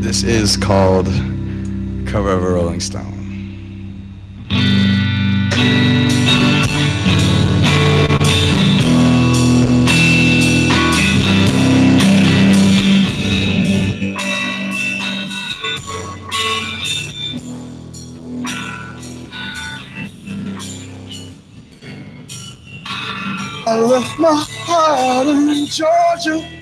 This is called Cover of a Rolling Stone. I left my heart in Georgia.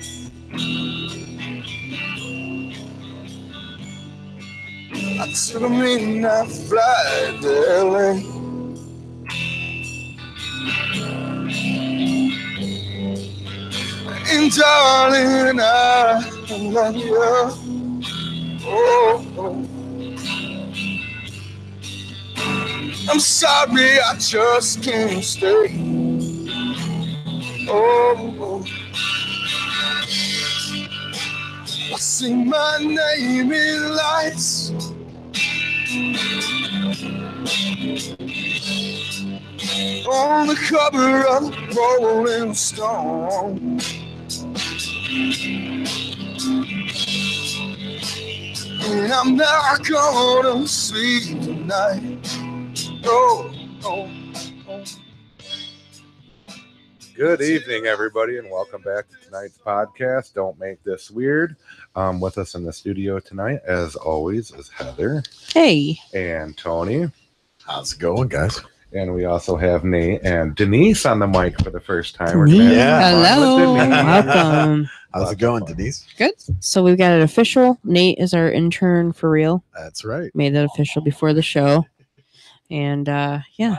I took a midnight flight to LA. And darling, I love you. Oh. I'm sorry, I just can't stay. Oh, I see my name in lights. On the cover of Rolling Stone. And I'm not gonna sleep tonight. Oh. Good evening, everybody, and welcome back to tonight's podcast. Don't make this weird. With us in the studio tonight, as always, is Heather. Hey. And Tony. How's it going, guys? And we also have Nate and Denise on the mic for the first time. Hello. Welcome. How's it going, Denise? Good. So we've got it official. Nate is our intern for real. That's right. Made it official before the show. And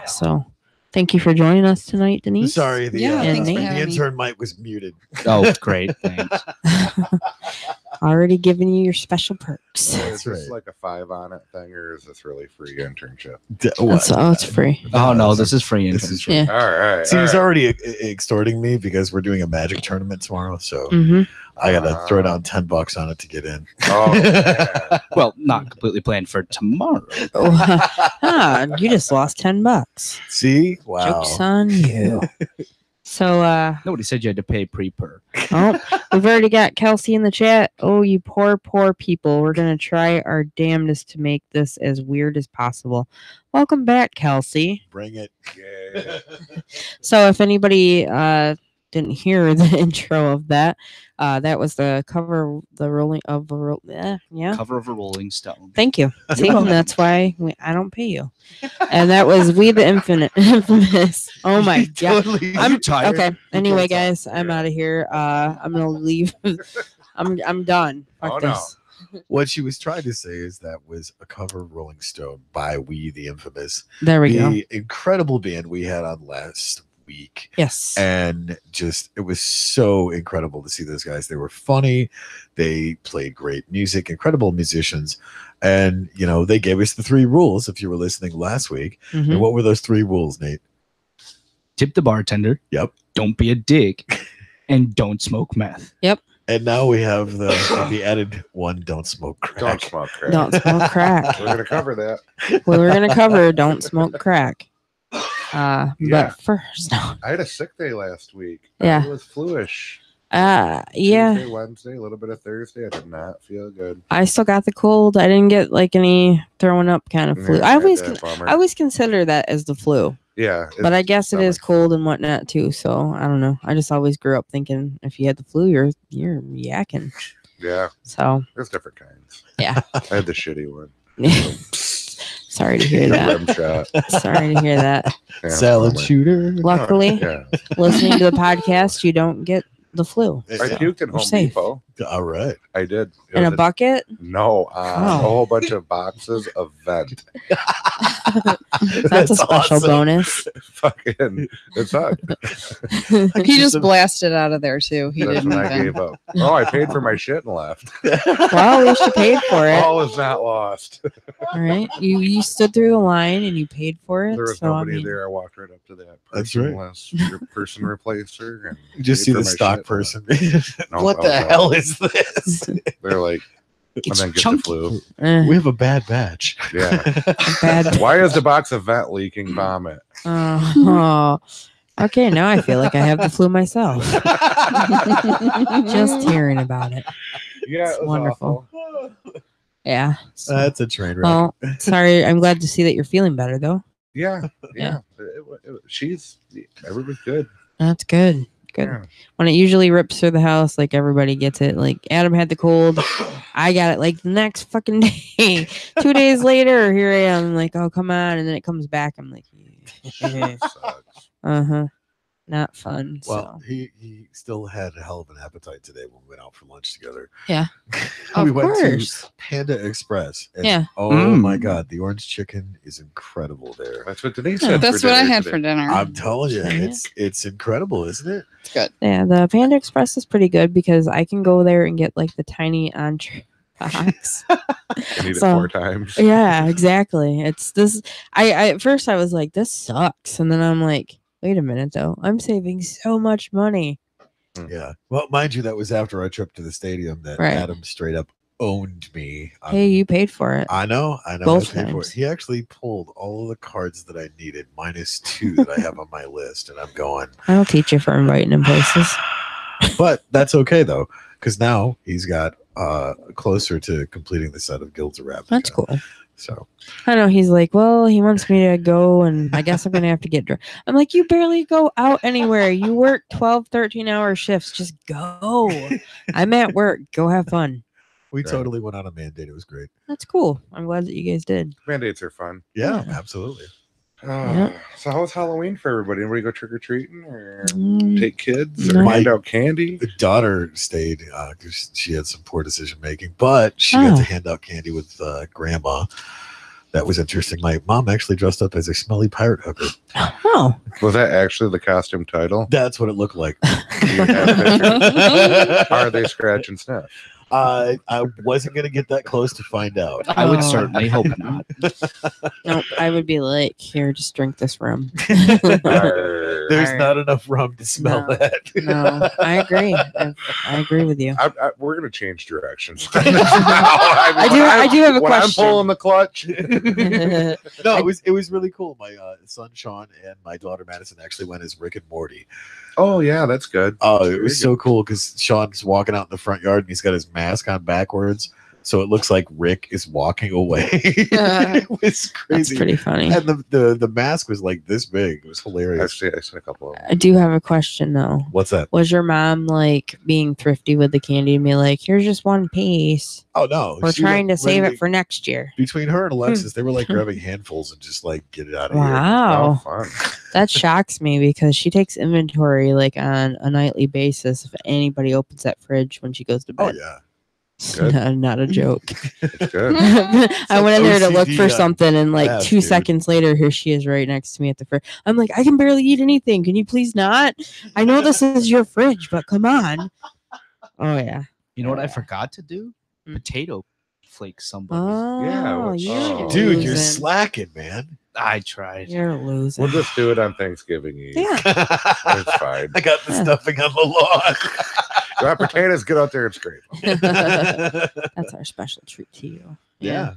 so thank you for joining us tonight, Denise. Sorry, the intern mic was muted. Oh, great. Thanks. Already giving you your special perks. Is this like a 5 on it thing, or is this really free internship? It's free. Oh, no, this is free internship. This is free. Yeah. All right. See, he's already extorting me because we're doing a magic tournament tomorrow, so I got to throw down $10 on it to get in. Oh, yeah. Well, not completely planned for tomorrow. You just lost $10. See? Wow. Joke's on you. So, Nobody said you had to pay pre-perk. oh, we've already got Kelsey in the chat. Oh, you poor people. We're going to try our damnedest to make this as weird as possible. Welcome back, Kelsey. Bring it. Yeah. So if anybody didn't hear the intro of that, that was the cover of the Cover of a Rolling Stone. Thank you. See, that's why I don't pay you. And that was We the Infamous. Oh my god. I'm tired. Okay. Anyway, guys, I'm out of here. I'm gonna leave. I'm done. Fuck this. What she was trying to say is that was a cover of Rolling Stone by We the Infamous. There we go. The incredible band we had on last week. Yes. And just it was so incredible to see those guys. They were funny, they played great music, incredible musicians, and they gave us the 3 rules if you were listening last week. And what were those 3 rules, Nate? Tip the bartender. Yep. Don't be a dick. And don't smoke meth. Yep. And now we have the added one: don't smoke crack. Don't smoke crack. Don't smoke crack. We're going to cover that. We're gonna cover don't smoke crack. But first, no. I had a sick day last week. Yeah. I was fluish. Yeah. Tuesday, Wednesday, a little bit of Thursday. I did not feel good. I still got the cold. I didn't get like any throwing up kind of flu. Yeah, I bummer. always consider that as the flu. Yeah. But I guess it is cold and whatnot too. So I don't know. I just always grew up thinking if you had the flu, you're yakking. Yeah. So there's different kinds. Yeah. I had the shitty one. Sorry to hear that. Rim shot. Sorry to hear that. Yeah, Salad bummer. shooter. Luckily, listening to the podcast, you don't get the flu. I puked in Home safe. Depot. All right. I did. In a bucket? No, a whole bunch of boxes of vent. That's a special awesome. Bonus. Fucking, it sucked. He just blasted out of there too. He That's didn't when I even. gave up. Oh, I paid for my shit and left. Well, at least you paid for it. All is not lost. All right. You stood through the line and you paid for it. There was so, nobody there. I walked right up to that That's person, right. person replacer. And You just paid see for the my stock shit. person. No, What the no. hell is this? They're like, and It's then get the chunky. flu. We have a bad batch. Yeah. Bad. Why is the box of vent leaking vomit? Oh. Okay, now I feel like I have the flu myself. Just hearing about it. Yeah, It's it was wonderful. awful. Yeah. So- That's a train wreck. well, sorry. I'm glad to see that you're feeling better, though. Yeah. Yeah. Everybody's good. That's good. Good. Yeah. When it usually rips through the house, like everybody gets it. Like Adam had the cold. I got it like the next fucking day. 2 days later, here I am. Like, oh, come on. And then it comes back. I'm like, Sucks. uh-huh. Not fun. Well, So he still had a hell of an appetite today when we went out for lunch together. Yeah. We Of went course. to Panda Express. And, Yeah. oh my God, the orange chicken is incredible there. That's what Denise Yeah. said. That's for what I dinner had today. for dinner. I'm telling you, Yeah. it's incredible, isn't it? It's good. yeah, the Panda Express is pretty good because I can go there and get like the tiny entree box. I need it So- 4 times. Yeah, exactly. It's this. I at first I was like, this sucks, and then I'm like, wait a minute though, I'm saving so much money. Yeah. Well, mind you, that was after our trip to the stadium that Right. Adam straight up owned me. Hey, you paid for it. I know. Both I paid for times. it. He actually pulled all of the cards that I needed, minus 2 that I have on my list, and I'm going. I'll teach you for inviting him places. But that's okay though, because now he's got closer to completing the set of Guilds of Ravnica. That's cool. So I know he's like, well, he wants me to go, and I guess I'm gonna have to get drunk. I'm like, you barely go out anywhere. You work 12, 13-hour shifts. Just go. I'm at work. Go have fun. we Right. totally went on a mandate. It was great. That's cool. I'm glad that you guys did. Mandates are fun. Yeah, Yeah. absolutely. So how was Halloween for everybody? Everybody go trick or treating or Mm, take kids or No. hand out candy? The daughter stayed because she had some poor decision making, but she got Oh. to hand out candy with grandma. That was interesting. My mom actually dressed up as a smelly pirate hooker. oh, Was that actually the costume title? That's what it looked like. You have pictures? Are they scratch and sniff? I wasn't going to get that close to find out. I would Oh. certainly hope not. no, I would be like, here, just drink this rum. Arr. There's Alright. not enough rum to smell No. that. No, I agree. I agree with you. We're gonna change directions. I do have a when question. I'm pulling the clutch. No, it was really cool. My son Sean and my daughter Madison actually went as Rick and Morty. Oh yeah, that's good. Oh, it Very was so cool because Sean's walking out in the front yard and he's got his mask on backwards, so it looks like Rick is walking away. It was That's crazy. pretty funny. And the mask was like this big. It was hilarious. Actually, I seen a couple of them. I do have a question though. What's that? Was your mom like being thrifty with the candy and be like, here's just one piece? Oh no, We're she, trying like, to save literally- it for next year. Between her and Alexis, they were like grabbing handfuls and just like get it out of here. Oh, Wow. fun. That shocks me because she takes inventory like on a nightly basis if anybody opens that fridge when she goes to Oh bed. yeah. Good. Not a joke. It's good. I went in there to look OCD for on something, and like path, 2 dude. seconds later, here she is right next to me at the fridge. I'm like, I can barely eat anything. Can you please not? I know this is your fridge, but come on. Oh yeah. You know what I forgot to do? Hmm. Potato flake somebody. Oh, what's- you're oh. Dude, you're losing. slacking, man. I tried. You're losing. We'll just do it on Thanksgiving Eve. Yeah. It's fine. I got the Yeah. stuffing on the lawn. You want potatoes? Get out there and scrape them. That's our special treat to you. Yeah.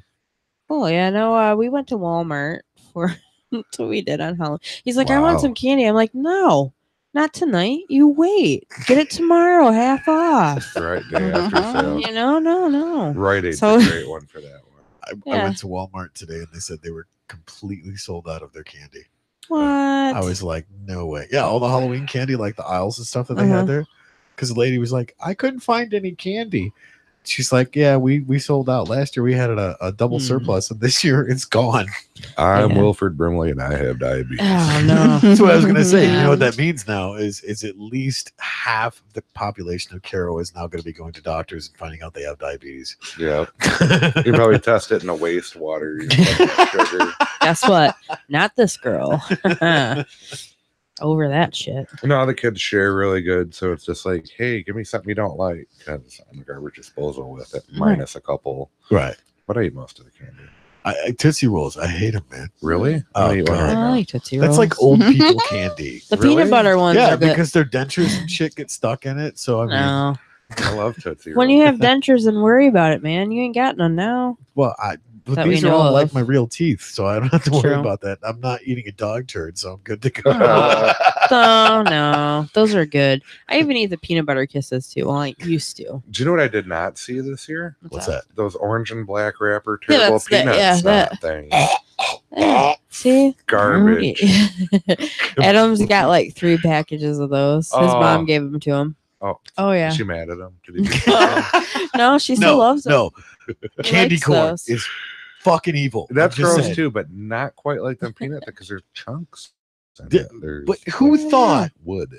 Cool. Yeah. No. We went to Walmart for that's what we did on Halloween. He's like, I want Wow. some candy. I'm like, no, not tonight. You wait. Get it tomorrow, half off. Right day after sale. You know, no. Right Aid's So- a great one for that one. I Yeah. went to Walmart today and they said they were completely sold out of their candy. What? I was like, no way. Yeah, all the Halloween candy, like the aisles and stuff that they Uh-huh. had there. Because the lady was like, I couldn't find any candy. She's like, yeah, we sold out. Last year we had a double Hmm. surplus, and this year it's gone. I'm Yeah. Wilford Brimley and I have diabetes. Oh no. That's what I was gonna say. You Yeah. know what that means now is at least half the population of Caro is now going to be going to doctors and finding out they have diabetes. Yeah. You probably test it in a wastewater. Sugar. Guess what? Not this girl. Over that shit. No, the kids share really good. So it's just like, hey, give me something you don't like. Because I'm a garbage disposal with it, minus a couple. Right. But I eat most of the candy. I Tootsie Rolls. I hate them, man. Really? Oh, I eat one God. right I now. like Tootsie That's Rolls. like old people candy. the Really? peanut butter ones Yeah, are good. because their dentures and shit get stuck in it. So I mean, No. I love Tootsie When Rolls. you have dentures, then worry about it, man. You ain't got none now. well, But that we these are know all like of. my real teeth, so I don't have to worry True. about that. I'm not eating a dog turd, so I'm good to go. Oh no, those are good. I even eat the peanut butter kisses too. Well, I used to. Do you know what I did not see this year? What's that? Those orange and black wrapper Yeah, terrible that's that- peanut yeah, snot that. thing. Yeah, see, Garbage. Adam's got like 3 packages of those. His Oh. mom gave them to him. Oh, Oh yeah. is she mad at him? Did he do something? No, she still loves them. No, candy likes corn those. is fucking evil. That's I'm just gross saying. too, but not quite like them peanut because they're chunks. in Yeah, it. There's but who like thought wood?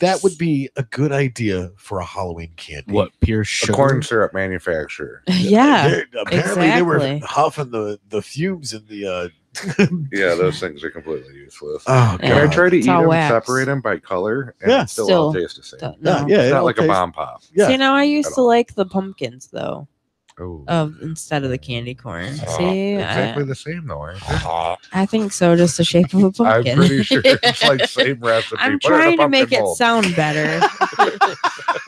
that would be a good idea for a Halloween candy? What pure A sugar? corn syrup manufacturer. Yeah. Apparently they were exactly. huffing the fumes in the. Yeah, those things are completely useless. Oh Can I Yeah. try to It's eat all them, wax. separate them by color, and Yeah. it still all Still. taste the same? No. Yeah, It's it not all like a tastes- bomb pop. Yeah. See, now I used At to all. like the pumpkins though, Oh, instead of the candy corn. See, exactly the same though, aren't they? I think so. Just the shape of a I'm pumpkin. pretty sure it's like same recipe. I'm Put it in a trying to make pumpkin it mold. sound better.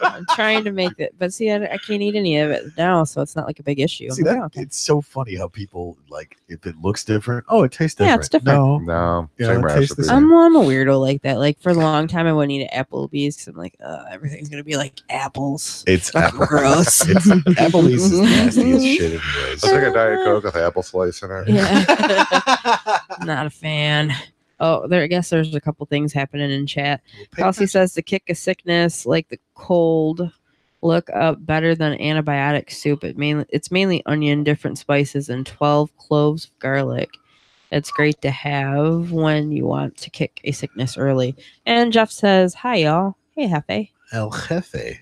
I'm trying to make it, but see, I can't eat any of it now, so it's not like a big issue. See I'm like, that? oh, okay. It's so funny how people like if it looks different. Oh, it tastes different. Yeah, it's different. No, No, Yeah, same it tastes the recipe. same. I'm a weirdo like that. Like for a long time, I wouldn't eat at Applebee's because I'm like, everything's gonna be like apples. it's Fucking apple. gross. It's Applebee's is nasty as shit anyways. It's like a Diet Coke with apple slice in it. Yeah, not a fan. Oh, I guess there's a couple things happening in chat. Kelsey says to kick a sickness like the cold, look up better than antibiotic soup. It's mainly onion, different spices, and 12 cloves of garlic. It's great to have when you want to kick a sickness early. And Jeff says, hi, y'all. Hey, Hefe. El Jefe.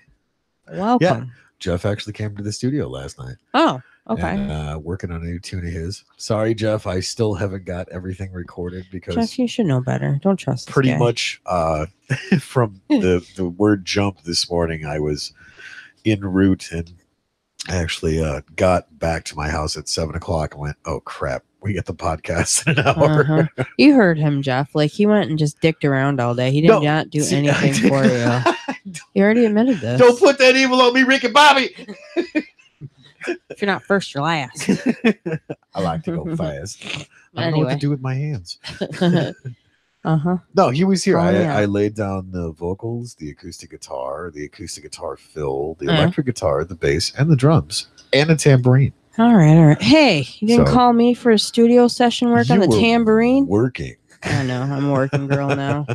Welcome. Jeff actually came to the studio last night. Oh, okay. And, working on a new tune of his. Sorry, Jeff, I still haven't got everything recorded because Jeff, you should know better. Don't trust this pretty guy. much from the word jump this morning, I was en route and actually got back to my house at 7:00 and went, oh crap, we get the podcast in an hour. Uh-huh. You heard him, Jeff. Like he went and just dicked around all day. He did No, not do see, anything I did- for you. He already admitted this. Don't put that evil on me, Rick and Bobby. If you're not first, you're last. I like to go fast. I don't know what Anyway. to do with my hands. Uh-huh. No, he was here. Oh, yeah. I laid down the vocals, the acoustic guitar fill, the Yeah. electric guitar, the bass, and the drums, and a tambourine. All right. Hey, you didn't So- call me for a studio session work on You the were tambourine? Working. I know. I'm a working girl now.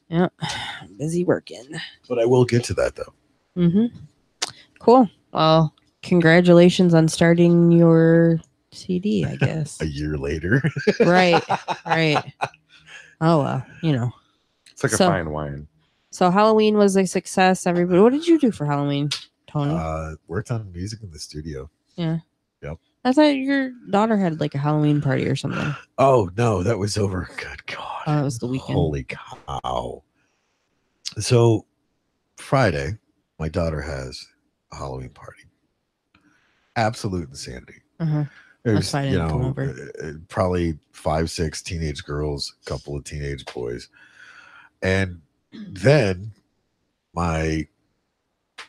Yep. Busy working. But I will get to that, though. Mm-hmm. Cool. Well, congratulations on starting your CD, I guess. A year later. Right. Oh, well, It's like a So- fine wine. So Halloween was a success. Everybody, what did you do for Halloween, Tony? Worked on music in the studio. I thought your daughter had like a Halloween party or something. Oh, no, that was over. Good God. Oh, it was the weekend. Holy cow. So, Friday, my daughter has a Halloween party. Absolute insanity. Uh-huh. There's, why I didn't come over. probably 5-6 teenage girls, a couple of teenage boys. And then my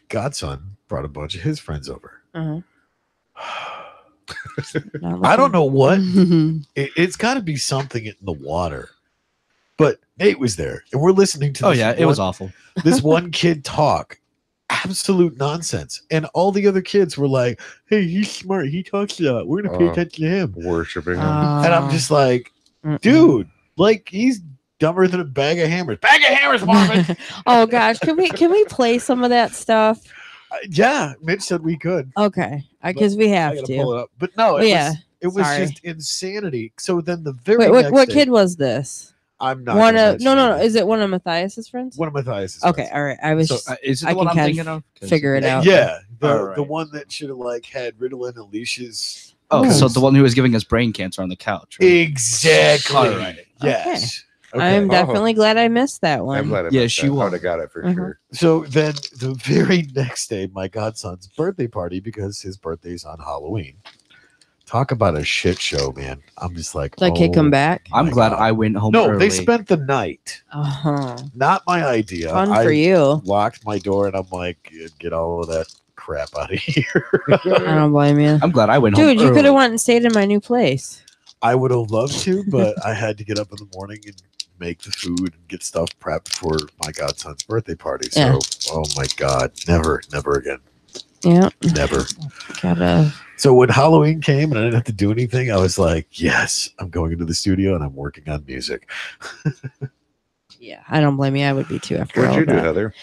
godson brought a bunch of his friends over. Uh-huh. I don't know what. know. It's got to be something in the water. But Nate was there, and we're listening to Oh this yeah, it was awful. this one kid talk. Absolute nonsense. And all the other kids were like, hey, he's smart. He talks a lot. We're going to pay Oh. attention to him. Worshipping him. And I'm just like, Mm-mm. dude, like he's dumber than a bag of hammers. Bag of hammers, Marvin. Oh gosh, can we play some of that stuff? Yeah, Mitch said we could. Okay, because we I have gotta to. pull it up. But no, Well, yeah, it was sorry. just insanity. So then the very Wait, next what day, kid was this? I'm not One gonna of no. mention it. Is it one of Matthias's friends? One of Matthias's Okay, friends. all right. I was So, just, Is it I the one can I'm kind thinking of? 'Cause- figure it out. Yeah, the Alright. one that should have like had Ritalin and Leash's. Oh, Oh. so the one who was giving us brain cancer on the couch. Right? Exactly. All right. Yes. I'm Okay. definitely glad I missed that I'm one. glad I Yeah, missed she that. I won. would have got it for Uh-huh. sure. So then the very next day, my godson's birthday party, because his birthday's on Halloween. Talk about a shit show, man. I'm just like, Did I kick him oh back? I'm my glad God. I went home No, early. they spent the night. Oh, Not my idea. fun I for you. locked my door and I'm like, get all of that crap out of here. I don't blame you. I'm glad I went home. Dude, you could early. have went and stayed in my new place. I would have loved to, but I had to get up in the morning and make the food and get stuff prepped for my godson's birthday party. So, Yeah. oh my God, never again. Yeah. Never. Gotta. So when Halloween came and I didn't have to do anything, I was like, yes, I'm going into the studio and I'm working on music. Yeah, I don't blame you. I would be too after What'd all you do, that. Heather?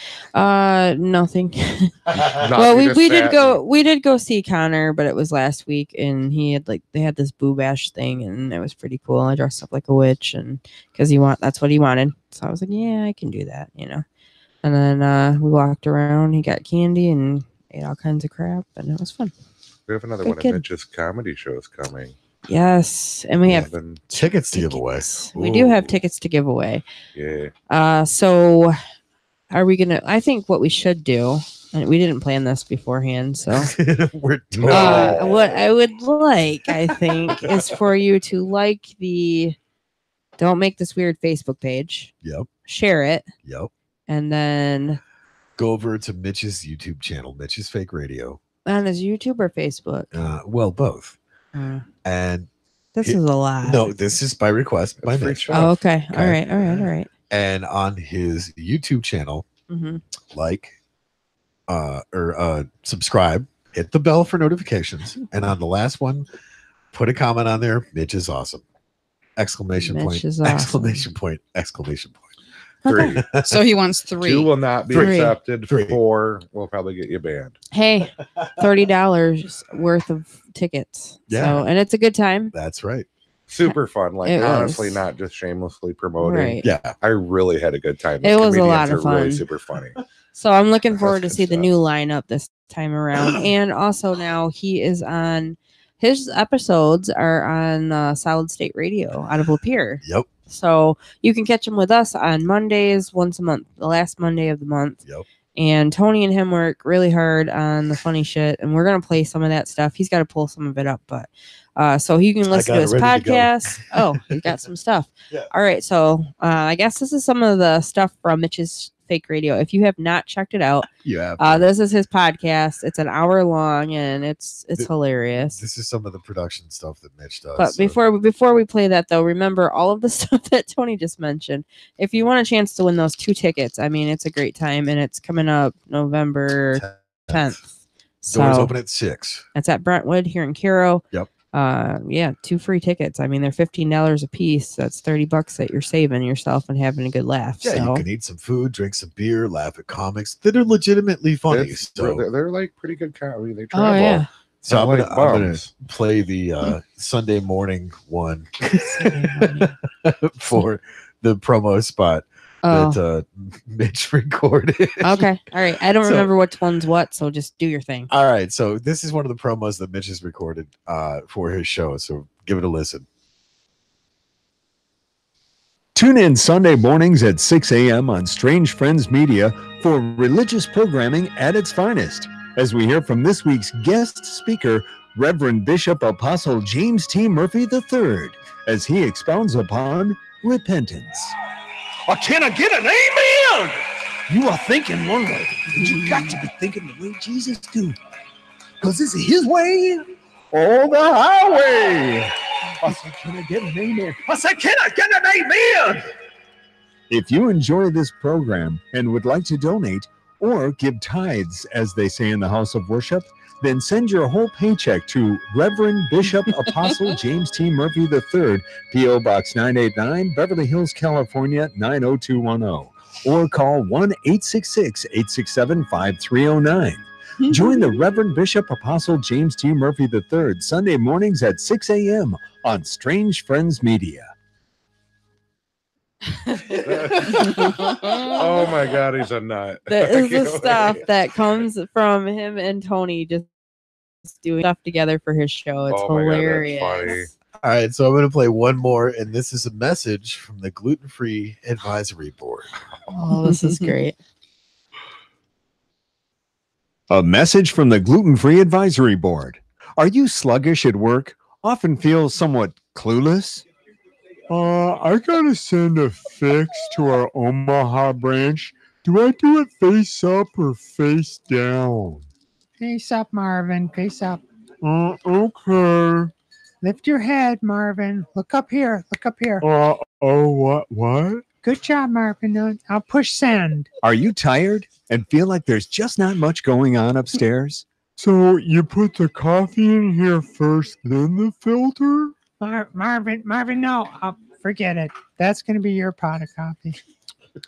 Nothing. Nothing, Well, just we did sat go. We did go see Connor, but it was last week, and he had they had this boo bash thing, and it was pretty cool. I dressed up like a witch, and because that's what he wanted. So I was like, yeah, I can do that, And then we walked around. He got candy and ate all kinds of crap, and it was fun. We have another Good one of kid. Mitch's comedy shows coming. Yes, and we have Been- Tickets to give away. tickets. We do have Ooh. tickets to give away. yeah. So are we gonna? I think what we should do, and we didn't plan this beforehand, so. We're No. What I would like, I think, is for you to like the Don't Make This Weird Facebook page, Yep. share it, Yep. and then Go over to Mitch's YouTube channel, Mitch's Fake Radio. on his YouTube or Facebook. Well, both. Uh, And this is a lot. no, this is by request by It's free Mitch. stuff. Oh, okay. Okay. All right. And on his YouTube channel, Mm-hmm. subscribe, hit the bell for notifications, and on the last one, put a comment on there. Mitch is awesome! Exclamation Mitch point! is awesome. Exclamation point! Exclamation point! 3. So he wants 3. 2 will not be Three. accepted. Three. 4 will probably get you banned. Hey, $30 worth of tickets. Yeah. So, and it's a good time. That's right. Super fun. Like, It honestly, was. not just shamelessly promoting. Right. Yeah. I really had a good time. It was a Comedians lot of are really fun. super funny. So I'm looking That's forward to good see the stuff. new lineup this time around. And also now he is on his episodes are on Solid State Radio out of Lapeer. Yep. So you can catch him with us on Mondays once a month, the last Monday of the month. Yep. And Tony and him work really hard on the funny shit, and we're gonna play some of that stuff. He's got to pull some of it up, but so you can listen got to it his ready to go. podcast. Oh, he's got some stuff. Yeah. All right, so I guess this is some of the stuff from Mitch's Fake Radio. If you have not checked it out, You have. this is his podcast. It's an hour long, and it's hilarious. This is some of the production stuff that Mitch does. But so- before we play that, though, remember all of the stuff that Tony just mentioned. If you want a chance to win those 2 tickets, I mean, it's a great time, and it's coming up November 10th. Doors So open at 6. it's at Brentwood here in Cairo. Yep. 2 free tickets. I mean, they're $15 a piece. That's $30 that you're saving yourself and having a good laugh. Yeah, so you can eat some food, drink some beer, laugh at comics that are legitimately funny. It's- So, they're like pretty good comedy. They travel. oh yeah. so I'm Not gonna, like I'm gonna bums. play the Sunday morning one for the promo spot Oh, that Mitch recorded. okay. All right. I don't So- remember which one's what, so just do your thing. All right, so this is one of the promos that Mitch has recorded for his show. So give it a listen. Tune in Sunday mornings at 6 a.m. on Strange Friends Media for religious programming at its finest, as we hear from this week's guest speaker, Reverend Bishop Apostle James T. Murphy III, as he expounds upon repentance. Can I get an amen? You are thinking one way, but you got to be thinking the way Jesus do. Because this is his way or the highway. I said, can I get an amen? I said, can I get an amen? If you enjoy this program and would like to donate or give tithes, as they say in the house of worship, then send your whole paycheck to Reverend Bishop Apostle James T. Murphy III, P.O. Box 989, Beverly Hills, California, 90210. Or call 1-866-867-5309. Join the Reverend Bishop Apostle James T. Murphy III, Sunday mornings at 6 a.m. on Strange Friends Media. Oh my God, he's a nut. That I is the can't stuff wait. that comes from him and Tony just doing stuff together for his show. It's Oh my God, that's hilarious. funny. All right, so I'm going to play one more, and this is a message from the Gluten Free Advisory Board. Oh, this is great. A message from the Gluten Free Advisory Board. Are you sluggish at work? Often feel somewhat clueless? I gotta send a fix to our Omaha branch. Do I do it face up or face down? Face up, Marvin. Face up. Okay. Lift your head, Marvin. Look up here. Look up here. What? Good job, Marvin. I'll push send. Are you tired and feel like there's just not much going on upstairs? So you put the coffee in here first, then the filter? Marvin, no. Forget it. That's going to be your pot of coffee.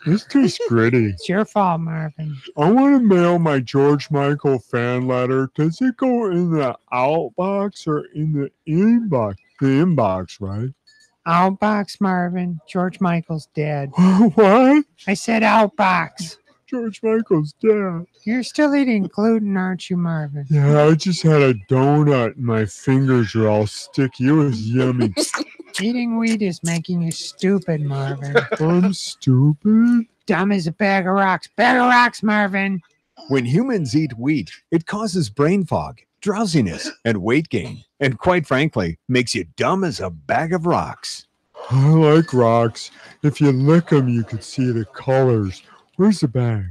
This tastes gritty. It's your fault, Marvin. I want to mail my George Michael fan letter. Does it go in the outbox or in the inbox? The inbox, right? Outbox, Marvin. George Michael's dead. What? I said outbox. George Michael's dead. You're still eating gluten, aren't you, Marvin? Yeah, I just had a donut and my fingers are all sticky. It was yummy. Eating wheat is making you stupid, Marvin. I'm stupid. Dumb as a bag of rocks. Bag of rocks, Marvin. When humans eat wheat, it causes brain fog, drowsiness, and weight gain. And quite frankly, makes you dumb as a bag of rocks. I like rocks. If you lick them, you can see the colors. Where's the bag?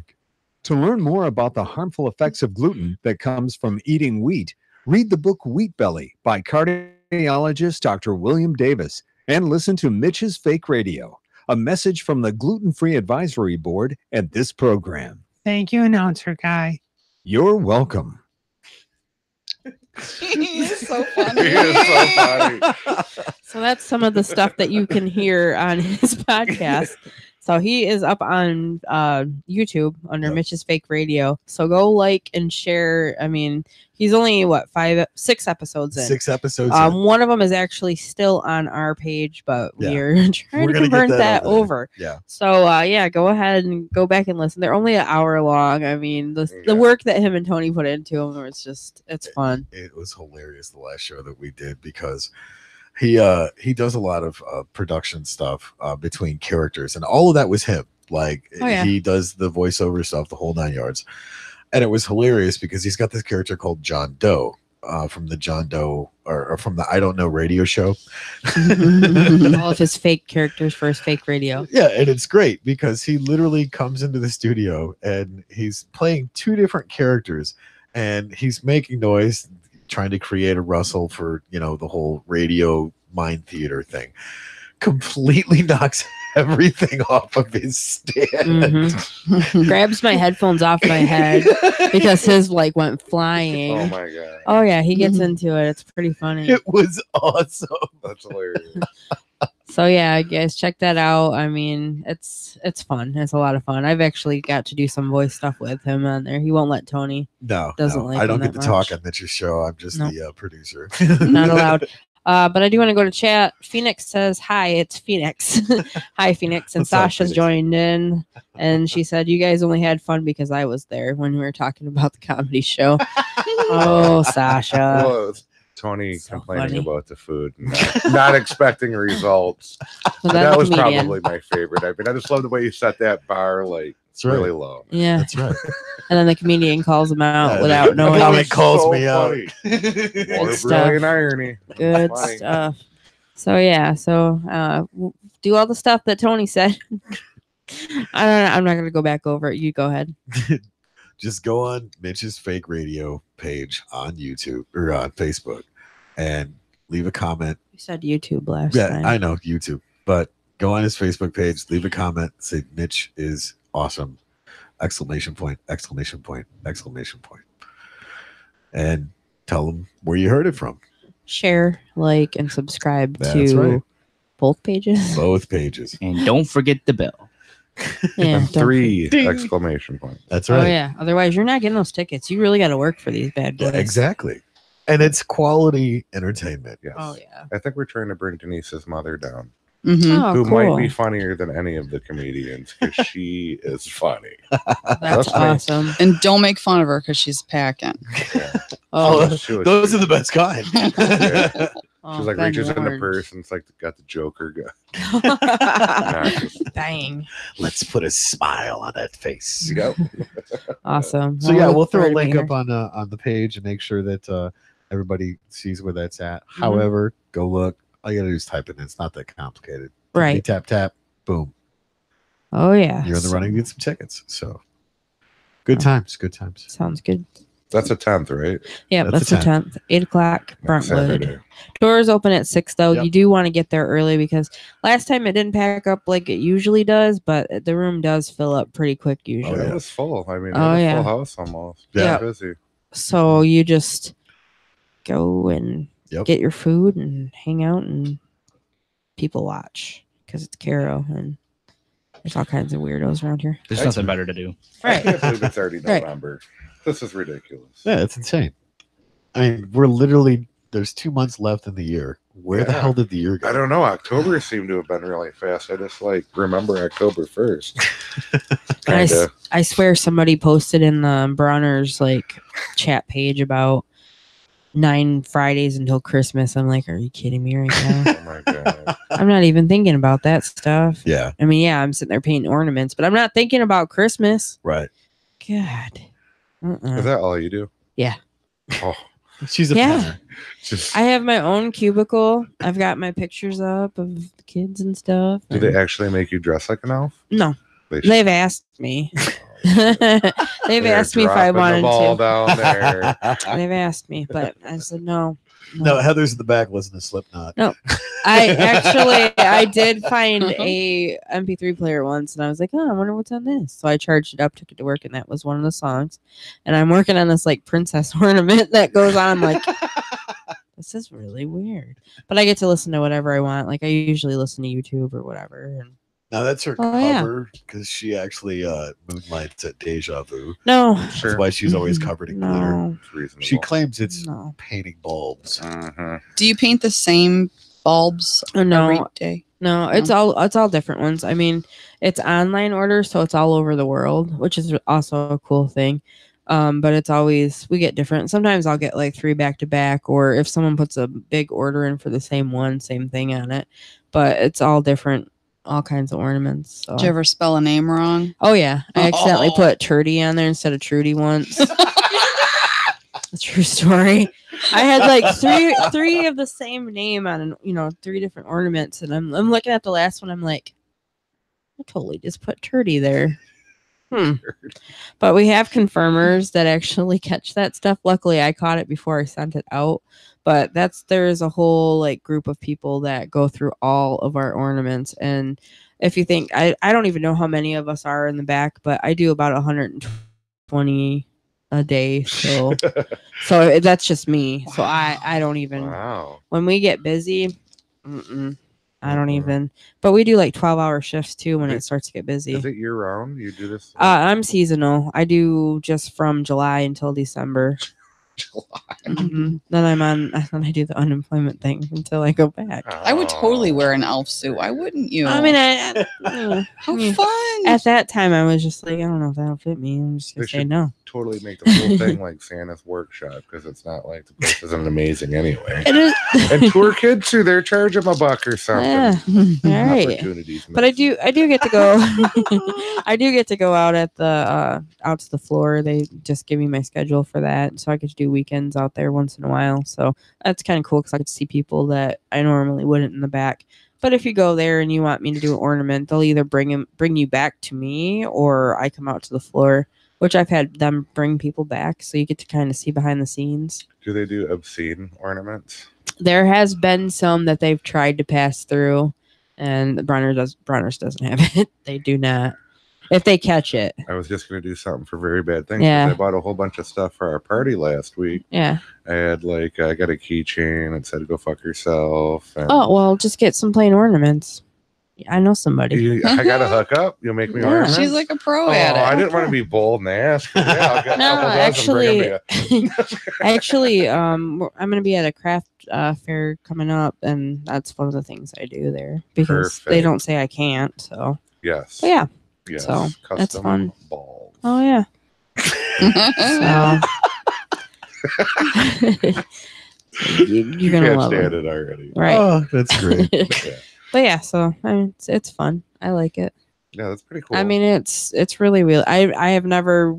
To learn more about the harmful effects of gluten that comes from eating wheat, read the book Wheat Belly by cardiologist Dr. William Davis and listen to Mitch's Fake Radio, a message from the Gluten-Free Advisory Board and this program. Thank you, announcer guy. You're welcome. He is so He funny. is so funny. So that's some of the stuff that you can hear on his podcast. So he is up on YouTube under Mitch's Fake Radio. So go like and share. I mean, he's only 6 episodes in. 6 episodes. in. One of them is actually still on our page, but Yeah. we're trying We're to gonna get convert that that over over. Yeah. So yeah, go ahead and go back and listen. They're only an hour long. I mean, the Yeah. work that him and Tony put into them, it's fun. It was hilarious the last show that we did because he does a lot of production stuff between characters, and all of that was him. Like Oh, yeah. he does the voiceover stuff, the whole 9 yards, and it was hilarious because he's got this character called John Doe from the John Doe or from the I Don't Know radio show. All of his fake characters for his fake radio. Yeah, and it's great because he literally comes into the studio and he's playing 2 different characters, and he's making noise, trying to create a rustle for the whole radio mind theater thing. Completely knocks everything off of his stand. Mhm. Grabs my headphones off my head because his went flying. Oh my god, Oh yeah, he gets into it. It's pretty funny. It was awesome. that's hilarious. So yeah, guys, check that out. I mean, it's fun. It's a lot of fun. I've actually got to do some voice stuff with him on there. He won't let Tony. No, Doesn't like I don't him get to that talk much. on Mitch's show. I'm just Nope. the producer. Not allowed. But I do want to go to chat. Phoenix says, hi, it's Phoenix. Hi, Phoenix. And What's up, Sasha's Phoenix? joined in. And she said, you guys only had fun because I was there when we were talking about the comedy show. Oh, Sasha. Well, Tony so complaining funny. about the food, and not expecting results. Was That the was comedian? probably my favorite. I mean, I just love the way you set that bar That's right. really low. Yeah. That's right. And then the comedian calls him out Yeah, without the knowing. comic calls so me out. funny. More stuff. brilliant irony. Good Funny. stuff. So yeah, do all the stuff that Tony said. I'm not gonna go back over it. You go ahead. Just go on Mitch's Fake Radio page on YouTube or on Facebook and leave a comment. You said YouTube last Yeah, time. I know YouTube, but go on his Facebook page, leave a comment, say Mitch is awesome! Exclamation point! Exclamation point! Exclamation point! And tell him where you heard it from. Share, like, and subscribe That's to right. both pages. Both pages. And don't forget the bell. Yeah, And don't 3 exclamation points. That's forget- right. Oh yeah. Otherwise, you're not getting those tickets. You really got to work for these bad Yeah, boys. exactly. And it's quality entertainment. Yes. Oh yeah. I think we're trying to bring Denise's mother down, Mhm. Oh, who cool. might be funnier than any of the comedians because she is funny. That's Trust me. awesome. And don't make fun of her because she's packing. Oh, She was- Those are the best kind. oh, She's like been reaches in the warned. purse and it's like got the Joker gun. Nah, just- Bang. Let's put a smile on that face. Yep. Awesome. So yeah, look we'll throw a forward to link meeting up her. on the page and make sure that everybody sees where that's at. Mm-hmm. However, go look. All you gotta do is type it in. It's not that complicated. Right. Tap tap, boom. Oh yeah. You're in the running to get some tickets. So good times, good times. Sounds good. That's a 10th, right? Yeah, That's that's the the 10th. 8 o'clock, Next Brentwood. Saturday. Doors open at 6, though. Yep. You do want to get there early because last time it didn't pack up like it usually does, but the room does fill up pretty quick usually. It yeah. was full. I mean, Oh, it was yeah. full house almost. Yeah. Busy. So you just go and Yep. get your food and hang out and people watch because it's Caro and there's all kinds of weirdos around here. There's nothing better to do. I can't believe it's already Right. November. This is ridiculous. Yeah, it's insane. I mean, we're literally there's 2 months left in the year. Where the Yeah. hell did the year go? I don't know. October seemed to have been really fast. I just remember October 1st. And I swear somebody posted in the Bronner's chat page about 9 Fridays until Christmas. I'm like, are you kidding me right now? Oh my god. I'm not even thinking about that stuff. Yeah, I mean, yeah, I'm sitting there painting ornaments, but I'm not thinking about Christmas. right. God. Is that all you do? Yeah. Oh, She's a Yeah. painter. just I have my own cubicle. I've got my pictures up of the kids and stuff. do they actually make you dress like an elf? No, They they've asked me. They've They're asked me if I dropping the wanted ball to. down there. They've asked me, but I said no. No, Heather's in the back listening to Slipknot. No. I did find a MP3 player once, and I was like, oh, I wonder what's on this. So I charged it up, took it to work, and that was one of the songs. And I'm working on this princess ornament that goes on. I'm like, this is really weird. But I get to listen to whatever I want. I usually listen to YouTube or whatever. And Now that's her Oh, yeah. cover because she actually moonlights at Deja Vu. no, Sure. That's why she's always covered in glitter. no, It's reasonable. She claims it's no, painting bulbs. Mhm. Do you paint the same bulbs no. every day? No, it's all different ones. I mean, it's online order, so it's all over the world, which is also a cool thing. But it's always we get different. Sometimes I'll get 3 back to back, or if someone puts a big order in for the same one, same thing on it. But it's all different, all kinds of ornaments. So. Did you ever spell a name wrong? Oh yeah, I accidentally Oh. put Turdy on there instead of Trudy once. A true story. I had three of the same name on 3 different ornaments, and I'm looking at the last one. I'm like, I totally just put Turdy there. But we have confirmers that actually catch that stuff. Luckily, I caught it before I sent it out. But there is a whole group of people that go through all of our ornaments, and if you think I don't even know how many of us are in the back, but I do about 120 a day. So that's just me. So I don't even. Wow. When we get busy, I don't even. But we do 12-hour shifts too when it starts to get busy. Is it year round? You do this? I'm seasonal. I do just from July until December. July. Then I do the unemployment thing until I go back. I would totally wear an elf suit. Why wouldn't you? I mean, how fun! At that time, I was just I don't know if that'll fit me. I'm just gonna They say should no. Totally make the whole thing like Santa's workshop because it's not like the place isn't amazing anyway. It is. And tour kids too, they're charge them $1 or something. Yeah. All right. Opportunities But I missed. do get to go. I do get to go out at the out to the floor. They just give me my schedule for that, so I get to do weekends out there once in a while. So that's kind of cool because I get to see people that I normally wouldn't in the back. But if you go there and you want me to do an ornament, they'll either bring you back to me, or I come out to the floor, which I've had them bring people back, so you get to kind of see behind the scenes. Do they do obscene ornaments? There has been some that they've tried to pass through, and Bronner's doesn't have it. They do not. If they catch it. I was just going to do something for very bad things. Yeah. I bought a whole bunch of stuff for our party last week. Yeah. I had I got a keychain that said "Go fuck yourself." And Oh, well, just get some plain ornaments. I know somebody. I got to hook up. You'll make me Yeah. ornaments. She's like a pro Oh, at it. I didn't want to be bold and ask. But yeah, I'll get a No, couple dozen, bring 'em to you. Actually, I'm going to be at a craft fair coming up, and that's one of the things I do there because they Perfect. don't say I can't. So, Yes. but yeah. Yes. So, that's Custom fun. balls. Oh, yeah. So, you're going to Can't love stand it. it already. Right. Oh, that's great. Yeah. But yeah, so I mean, it's fun. I like it. Yeah, that's pretty cool. I mean, it's really real. I have never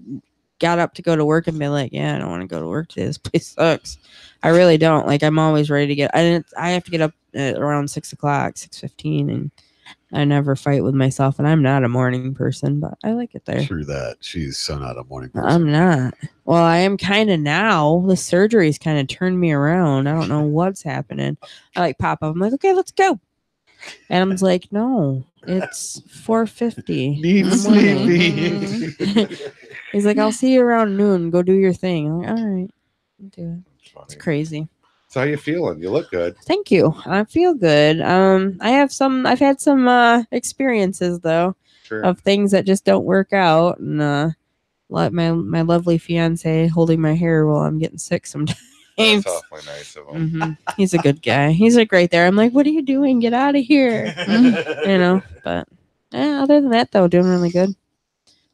got up to go to work and been like, yeah, I don't want to go to work today. This place sucks. I really don't. I'm always ready to get. I have to get up at around 6:00, 6:15, and I never fight with myself, and I'm not a morning person, but I like it there. True that. She's so not a morning person. I'm not. Well, I am kind of now. The surgery's kind of turned me around. I don't know what's happening. I like pop up. I'm like, okay, let's go. Adam's like, no, it's 4:50. Need sleepy. He's like, I'll see you around noon. Go do your thing. I'm like, all right, I'll do it. It's crazy. So how you feeling? You look good. Thank you. I feel good. I've had some experiences though of things that just don't work out, and my lovely fiance holding my hair while I'm getting sick sometimes. That's awfully nice of him. He's a good guy. He's like right there. I'm like, what are you doing? Get out of here. But other than that though, doing really good.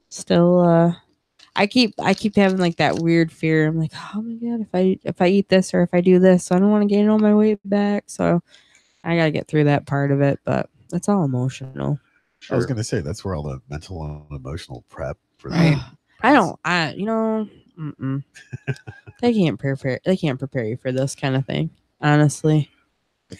Still, I keep having like that weird fear. I'm like, oh my god, if I eat this or if I do this, I don't want to gain all my weight back. So I gotta get through that part of it. But it's all emotional. I was gonna say that's where all the mental and emotional prep for that. They can't prepare you for this kind of thing. Honestly,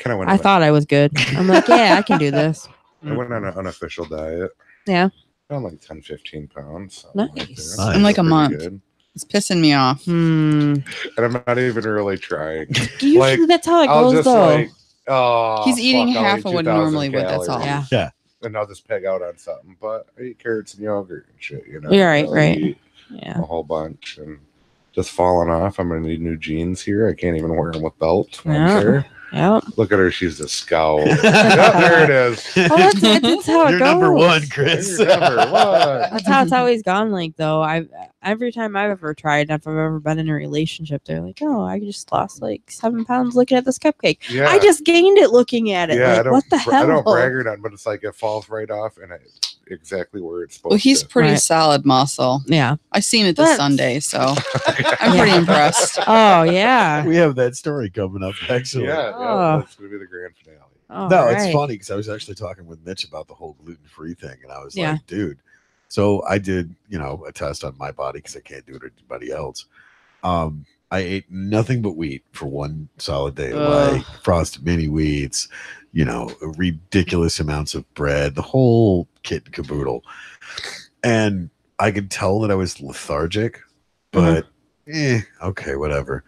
I thought I was good. I'm like, yeah, I can do this. I went on an unofficial diet. Yeah. I'm like 10, 15 pounds. Nice. I'm like a month. Good. It's pissing me off. And I'm not even really trying. Usually that's how it goes, though. He's eating half of what normally would. That's all. Yeah. And I'll just peg out on something. But I eat carrots and yogurt and shit, you know. You're right. Yeah. A whole bunch. And just falling off. I'm going to need new jeans here. I can't even wear them with belts. Yeah. Yep. Look at her. She's a scowl. Yep, there it is. Oh, that's how it You're goes. number one, Chris. You're number one. That's how it's always gone. Like, though, every time I've ever tried, if I've ever been in a relationship, they're like, "Oh, I just lost like 7 pounds looking at this cupcake. Yeah. I just gained it looking at it. Yeah, like, what the hell? I don't brag or nothing, but it's like it falls right off and it's exactly where it's supposed to. Well, he's pretty solid muscle. Yeah. I seen it this Sunday, so I'm pretty impressed. Oh, yeah. We have that story coming up, actually. Yeah, that's going to be the grand finale. It's funny because I was actually talking with Mitch about the whole gluten-free thing, and I was like, dude, so I did, a test on my body because I can't do it to anybody else. I ate nothing but wheat for one solid day, like frosted mini wheats, ridiculous amounts of bread, the whole kit and caboodle. And I could tell that I was lethargic, but okay, whatever.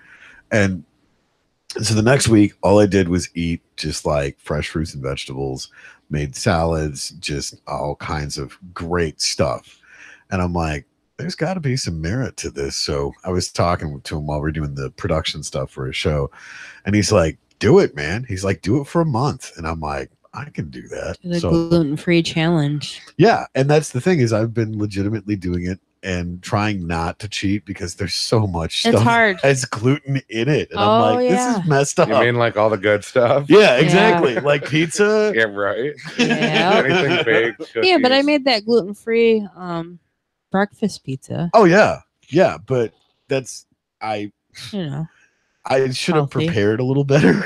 And so the next week, all I did was eat just like fresh fruits and vegetables, made salads, just all kinds of great stuff. And I'm like, there's got to be some merit to this. So I was talking to him while we're doing the production stuff for a show. And he's like, do it, man. He's like, do it for a month. And I'm like, I can do that. The gluten-free challenge. Yeah. And that's the thing is I've been legitimately doing it and trying not to cheat because there's so much stuff hard. has gluten in it. And I'm like, this is messed up. You mean like all the good stuff? Yeah, exactly. Like pizza. Yeah, right. Yeah. Anything baked. Cookies. Yeah, but I made that gluten-free breakfast pizza. Oh, yeah. Yeah, but that's, I should have prepared a little better.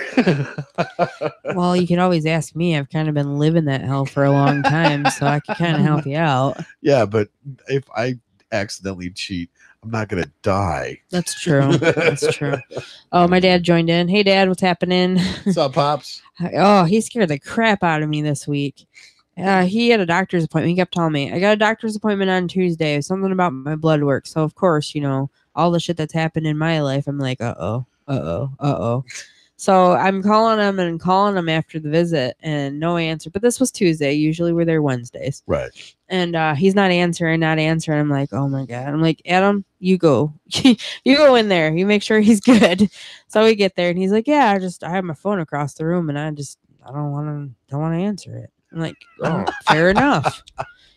Well, you can always ask me. I've kind of been living that hell for a long time, so I can kind of help you out. Yeah, but if I accidentally cheat, I'm not gonna die. That's true. That's true. Oh, my dad joined in. Hey, Dad, what's happening? What's up, Pops? Oh, he scared the crap out of me this week. He had a doctor's appointment. He kept telling me, I got a doctor's appointment on Tuesday. Something about my blood work. So, of course, all the shit that's happened in my life, I'm like, uh-oh. So I'm calling him after the visit and no answer. But this was Tuesday. Usually we're there Wednesdays. Right. And he's not answering. I'm like, oh my God. I'm like, Adam, you go. You go in there. You make sure he's good. So we get there and he's like, yeah, I have my phone across the room and I don't want to answer it. I'm like, oh, fair enough.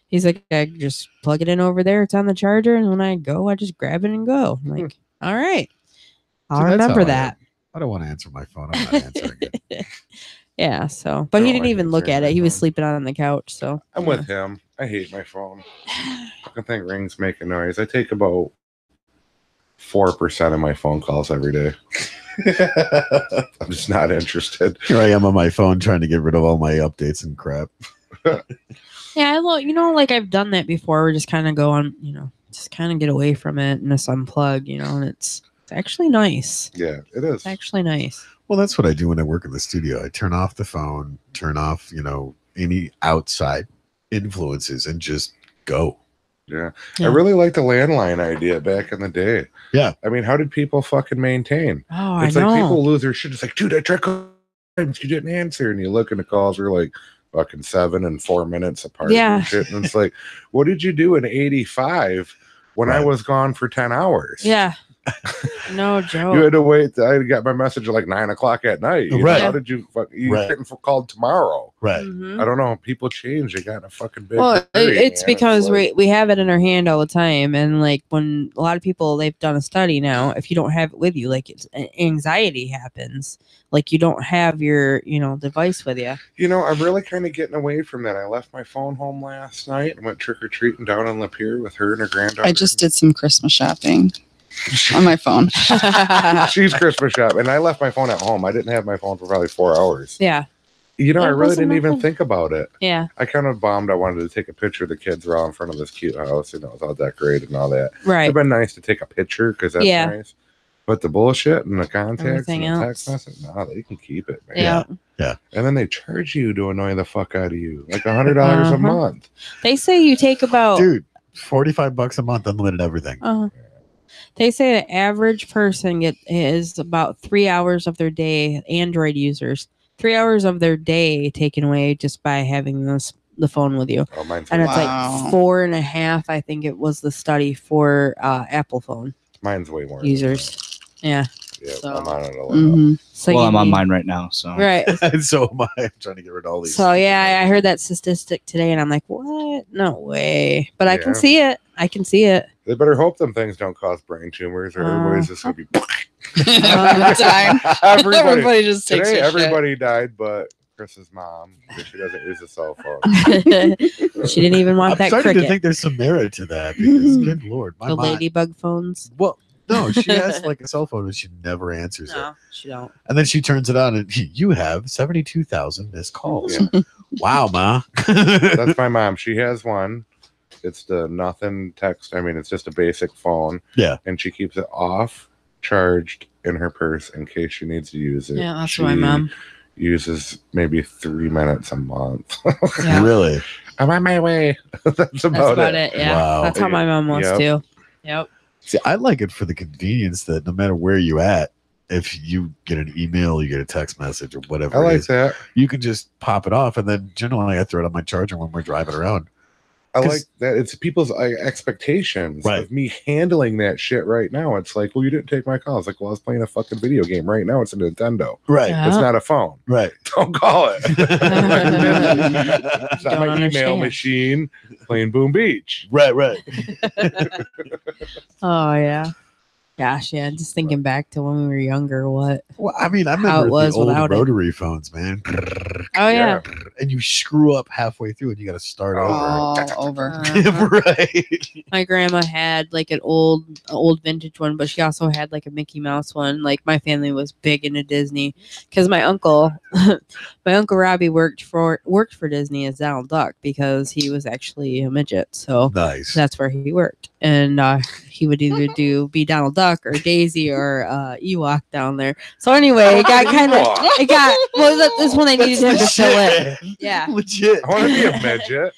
He's like, I just plug it in over there. It's on the charger. And when I go, I just grab it and go. I'm like, all right. I'll remember that. I don't want to answer my phone. I'm not answering it. Yeah, so. But he didn't even look at it. He was sleeping on the couch, so. I'm with him. I hate my phone. Fucking thing rings, make a noise. I take about 4% of my phone calls every day. I'm just not interested. Here I am on my phone trying to get rid of all my updates and crap. Yeah, like I've done that before. We're just kind of go on, just kind of get away from it and just unplug, and it's actually nice. Yeah, it is. It's actually nice. Well, that's what I do when I work in the studio. I turn off the phone, turn off, any outside influences and just go. Yeah. Yeah. I really liked the landline idea back in the day. Yeah. I mean, how did people fucking maintain? Oh, It's I like know. people lose their shit. It's like, dude, I tried calling times, you didn't answer. And you look and the calls are like fucking 7 and 4 minutes apart. Yeah. And shit. And it's like, what did you do in 85 when I Right. was gone for 10 hours? Yeah. No joke. You had to wait. I got my message at like 9 o'clock at night. You know, Right. how did you Right. getting called tomorrow? Right. Mhm. I don't know. People change. They got in a fucking big Well, hurry, it's man. because like, we have it in our hand all the time, and like when a lot of people, they've done a study now, if you don't have it with you, like it's anxiety happens, like you don't have your device with you. you know, I'm really kind of getting away from that. I left my phone home last night and went trick or treating down on the pier with her and her granddaughter. I just did some Christmas shopping on my phone. She's Christmas shop, and I left my phone at home. I didn't have my phone for probably 4 hours. Yeah, You know, It I really wasn't didn't even nothing. think about it. yeah, I kind of bombed. I wanted to take a picture. The kids were all in front of this cute house, you know, it's all decorated and all that. right. It'd been nice to take a picture because that's Yeah. nice. But the bullshit and the contacts Everything and the else. text message, no, they can keep it, man. Yeah. And then they charge you to annoy the fuck out of you, like $100 a Uh-huh. month. They say you take about Dude, $45 a month, unlimited everything. They say the average person is about 3 hours of their day. Android users, 3 hours of their day taken away just by having the phone with you, Oh, mine's and it's Wow. like 4.5. I think it was the study for Apple phone mine's way more than users. Yeah. that. Yeah, So- I'm on it a lot. hmm So Well, you I'm on need- mine right now, so Right. And so am I. I'm trying to get rid of all these. So yeah, I heard that statistic today, and I'm like, what? No way. But I can Yeah. see it. I can see it. They better hope them things don't cause brain tumors, or everybody's just gonna be. Time. Everybody. Everybody just takes Today, your shit. everybody died, but Chris's mom, because she doesn't use a cell phone. She didn't even want I'm that starting cricket. to think there's some merit to that because, good lord, my The mom. ladybug phones. Well, no, she has like a cell phone and she never answers it. No, she don't. And then she turns it on and you have 72,000 missed calls. Yeah. Wow, ma. That's my mom. She has one. It's the nothing text. I mean, it's just a basic phone. Yeah. And she keeps it off, charged in her purse in case she needs to use it. Yeah, that's she my mom. uses maybe 3 minutes a month. Yeah. Really? I'm on my way. That's That's about, about it. Yeah. Wow. That's how my mom was Yep. too. Yep. See, I like it for the convenience that no matter where you at, if you get an email, you get a text message or whatever I it like is, that. you can just pop it off. And then generally I throw it on my charger when we're driving around. I 'Cause- like that. It's people's expectations Right. of me handling that shit right now. It's like, well, you didn't take my call. It's like, well, I was playing a fucking video game right now. It's a Nintendo. Right. Yeah. It's not a phone. Right. Don't call it. It's not Don't my email understand. machine playing Boom Beach. Right. Right. Oh yeah. Gosh, yeah. Just thinking back to when we were younger. What? Well, I mean, I How it remember was the old without it. rotary phones, man. Oh yeah. And you screw up halfway through and you got to start over. All over. Uh-huh. Right. My grandma had like an old vintage one, but she also had like a Mickey Mouse one. Like my family was big into Disney because my uncle Robbie worked for Disney as Donald Duck because he was actually a midget. So Nice. that's where he worked, and he would either be Donald Duck or Daisy or Ewok down there. So anyway, it got kind of this one they needed him to fill in. Yeah. Legit. I want to be a midget.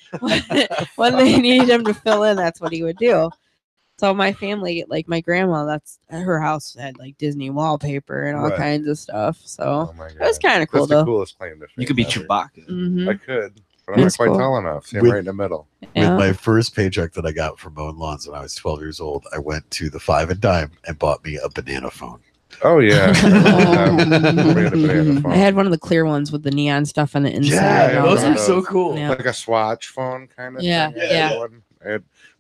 When they needed him to fill in, that's what he would do. So my family, like my grandma, that's her house had like Disney wallpaper and all Right. kinds of stuff. So Oh my god. it was kind of cool That's the though. coolest claim to fame. you could be ever. Chewbacca. Mm-hmm. I could, but I'm not That's quite cool. tall enough. See, I'm With- right in the middle. Yeah. With my first paycheck that I got from mowing lawns when I was 12 years old, I went to the 5 and Dime and bought me a banana phone. Oh yeah. We had a banana phone. I had one of the clear ones with the neon stuff on the inside. Yeah, and all those that. are so cool. Yeah. like a swatch phone kind of Yeah, thing. I yeah. had one.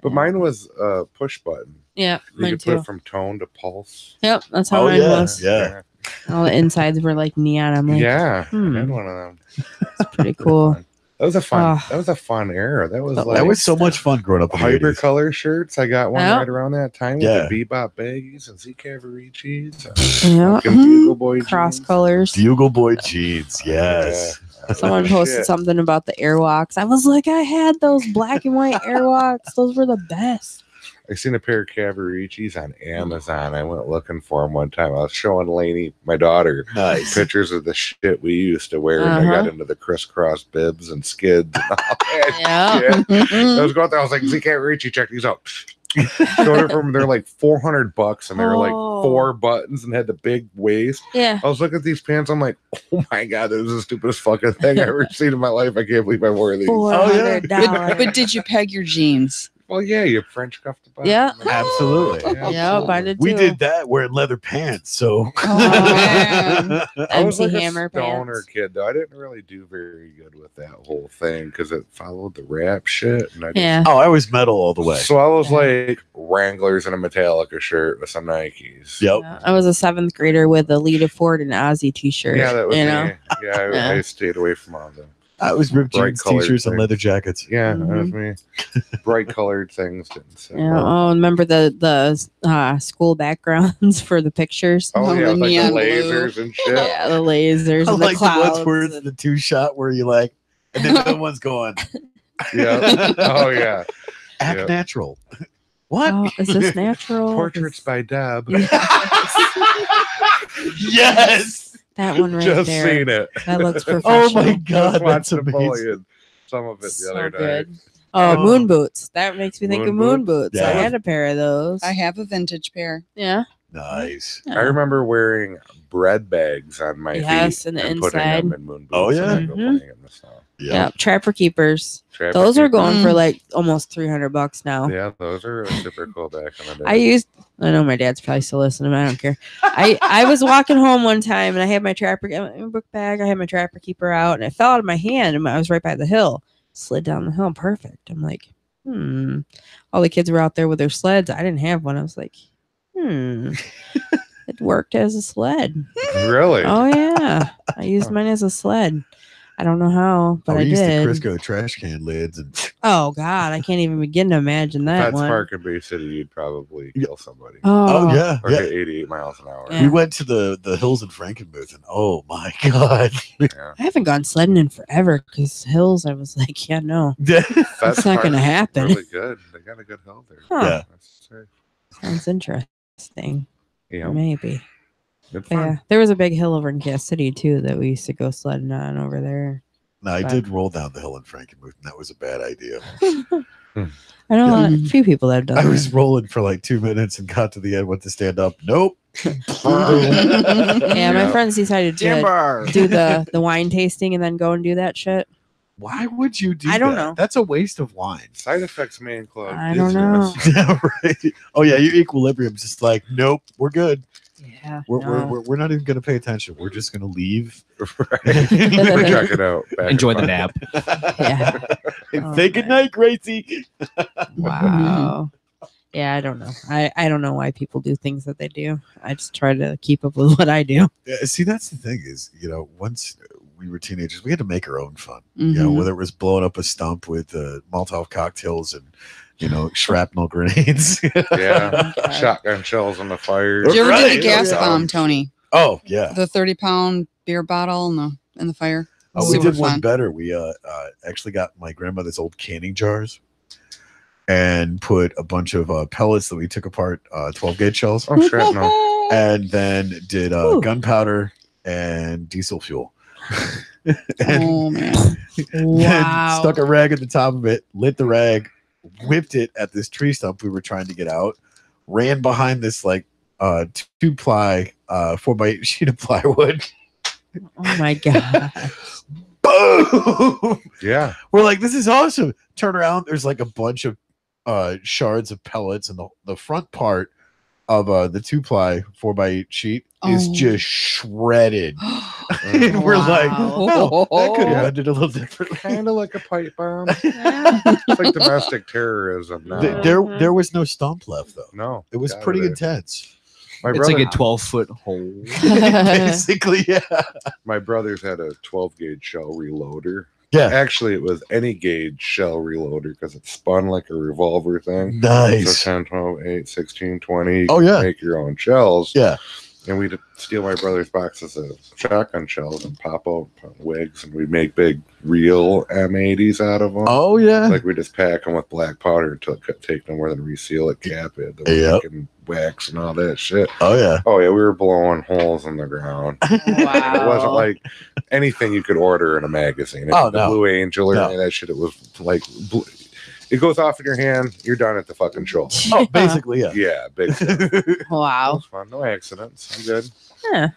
But mine was a push button. Yeah, You mine could put too. it from tone to pulse. Yep, that's how Oh, mine yeah. was. Yeah. All the insides were like neon. I'm like, Yeah, hmm. I had one of them. it's pretty cool. That was a fun. Oh. That was a fun era. That was That like That was so much fun growing up in the 80s. hypercolor shirts. I got one Yeah. right around that time with Yeah. the Bebop baggies and Z Cavariccis. Yeah. Fucking Bugle Boy Cross jeans. colors. Bugle Boy jeans. Yes. Yeah. Someone posted Shit. something about the Airwalks. I was like, I had those black and white Airwalks. Those were the best. I seen a pair of Cavariccis on Amazon. I went looking for them one time. I was showing Lainey, my daughter, Nice. pictures of the shit we used to wear, and I got into the crisscross bibs and skids and all that Yeah. shit. I was going there. I was like, Z Cavaricci, check these out. Showed it from they're like $400, and they were like 4 buttons and had the big waist. Yeah. I was looking at these pants. I'm like, oh my god, this is the stupidest fucking thing I've ever seen in my life. I can't believe I wore these. $400. But did you peg your jeans? Well, yeah, you French cuffed the button. Yeah. Absolutely. Yeah, I did too. We did that wearing leather pants. So man. I was like MC a Hammer stoner pants. kid, though. I didn't really do very good with that whole thing because it followed the rap shit. And I Yeah. I was metal all the way. So I was like Wranglers and a Metallica shirt with some Nikes. Yep. Yeah, I was a 7th grader with a Lita Ford and Ozzy t-shirt. Yeah, that was you me. know? Yeah, I stayed away from all them. I was ripped Bright jeans, colored t-shirts, and things. leather jackets. Yeah, that was me. Bright colored things didn't sell. Yeah. Oh, remember the school backgrounds for the pictures? Oh, yeah, the with, like the neon blue. lasers and shit. Yeah, the lasers I and the like the clouds. ones where it's the 2-shot where you like, and then the other one's going, Yeah. Oh, yeah. act Yep. natural. What? Oh, is this natural? Portraits by Deb. Yes. That one right Just there. seen it. That looks Oh professional. my god, Just watched that's amazing. Napoleon. Some of it the So other day. good. Oh, moon boots. That makes me think of Moon moon boots. I Yeah. had a pair of those. I have a vintage pair. Yeah. Nice. I remember wearing bread bags on my Yes, feet and the putting inside. them in moon boots. Oh, yeah? And then go Mhm. playing in the snow. Yeah. Trapper keepers. Trapper Those are keepers. going for like almost $300 now. Yeah, those are really super cool back in the day. I know my dad's probably still listening. I don't care. I was walking home one time and I had my book bag. I had my trapper keeper out and it fell out of my hand and I was right by the hill. Slid down the hill. Perfect. I'm like, all the kids were out there with their sleds. I didn't have one. I was like, it worked as a sled. Really? Oh yeah. I used mine as a sled. I don't know how, but I used did. the Crisco trash can lids and Oh God, I can't even begin to imagine that That's one. Park in Bay City, you'd probably kill somebody. Oh, yeah, Or yeah. hit 88 miles an hour. Yeah. We went to the hills in Frankenmuth and oh my god. Yeah. I haven't gone sledding in forever because hills. I was like, yeah, no, That's not gonna happen. Really good. They got a good hill there. Huh. Yeah. That's safe. Sounds interesting. Yeah. Maybe. It's But fun. yeah, there was a big hill over in Cass City too that we used to go sledding on over there. No, I did roll down the hill in Frankenmuth and that was a bad idea. I know a few people that have done. I that. was rolling for like 2 minutes and got to the end, went to stand up. Nope. Yeah, my Yeah. friends decided to Timber. do the wine tasting and then go and do that shit. Why would you do I don't that? know. That's a waste of wine. Side effects may include I don't know. dizziness. Right. Oh yeah, your equilibrium's just like, nope, we're good. Yeah, We're not even gonna pay attention. We're just gonna leave. Right. We're checking out. Back Enjoy and the forth. nap. yeah. Oh, Say good night, Gracie. Wow. Yeah, I don't know. I don't know why people do things that they do. I just try to keep up with what I do. Yeah, see, that's the thing is, once we were teenagers, we had to make our own fun. You know, Mhm. whether it was blowing up a stump with Molotov cocktails and shrapnel grenades. Yeah. Shotgun shells on the fire. Did you ever do Right. the gas Yeah. bomb, Tony? Oh yeah. The 30-pound beer bottle in the fire. Oh, we Super did one fun. better. We actually got my grandmother's old canning jars and put a bunch of pellets that we took apart, 12 gauge shells, Oh, shrapnel. and then did Ooh. gunpowder and diesel fuel. And Oh man. then Wow. stuck a rag at the top of it, lit the rag, whipped it at this tree stump we were trying to get out, ran behind this like 2-ply 4x8 sheet of plywood. Oh my god. Boom! Yeah. We're like, this is awesome. Turn around, there's like a bunch of shards of pellets, and the front part of the 2-ply 4x8 sheet is Oh. just shredded. And we're like, Wow. oh, that could have Yeah. ended a little differently. Kind of like a pipe bomb. It's like domestic terrorism now. There was no stump left though. No. It was got pretty it. intense. My It's brother, like a 12-foot hole. Basically, yeah. my brother's had a 12 gauge shell reloader. Yeah. Actually, it was any gauge shell reloader because it spun like a revolver thing. So Nice. 10, 12, 8, 16, 20. You Oh, can yeah. make your own shells. Yeah. And we'd steal my brother's boxes of shotgun shells and pop out wigs, and we'd make big real M80s out of them. Oh yeah. Like we just pack them with black powder until it could take no more than reseal it, cap it, and wax and all that shit. Oh yeah. Oh yeah, we were blowing holes in the ground. Wow. It wasn't like anything you could order in a magazine. It was the Blue Angel or any of that shit. It was like it goes off in your hand, you're done at the fucking shoulder. Oh, basically, yeah. Yeah, big stuff. Wow. It was fun. No accidents. I'm good. Yeah.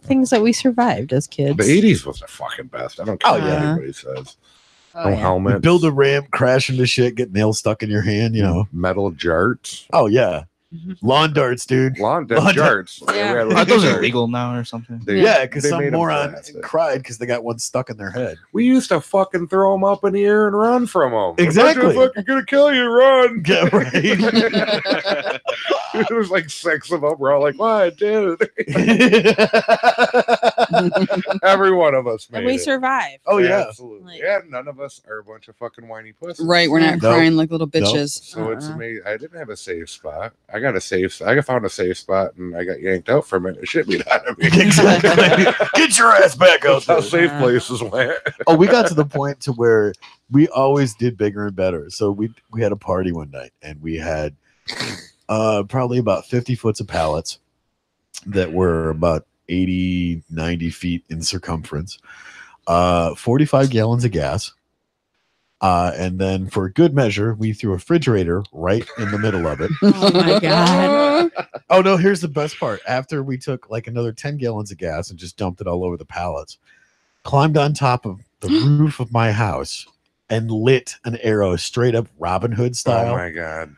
Things that we survived as kids. The 80s was the fucking best. I don't care what yeah. anybody says. Oh, No helmet. Build a ramp, crash into shit, get nails stuck in your hand, you know. Metal jarts. Oh yeah. Lawn darts, dude. Lawn jarts. Yeah. Aren't those illegal now or something? Yeah, because they some made 'em moron plastic. cried because they got one stuck in their head. We used to fucking throw them up in the air and run from them. Exactly. I'm fucking gonna kill you, run. Yeah, right. There was like 6 of them. We're all like, what, dude? Every one of us made And we it. survived. Oh yeah. Absolutely. Yeah, none of us are a bunch of fucking whiny pussies. Right, we're not No. crying like little bitches. So it's amazing. I didn't have a safe spot. I found a safe spot and I got yanked out from it. It shit beat out of me. Exactly. Get your ass back out That's how there. safe places went. Oh, we got to the point to where we always did bigger and better. So we had a party one night and we had probably about 50 foot of pallets that were about 80, 90 feet in circumference, 45 gallons of gas. And then for good measure, we threw a refrigerator right in the middle of it. Oh my God. Oh no, here's the best part. After we took like another 10 gallons of gas and just dumped it all over the pallets, climbed on top of the roof of my house and lit an arrow straight up Robin Hood style. Oh my God.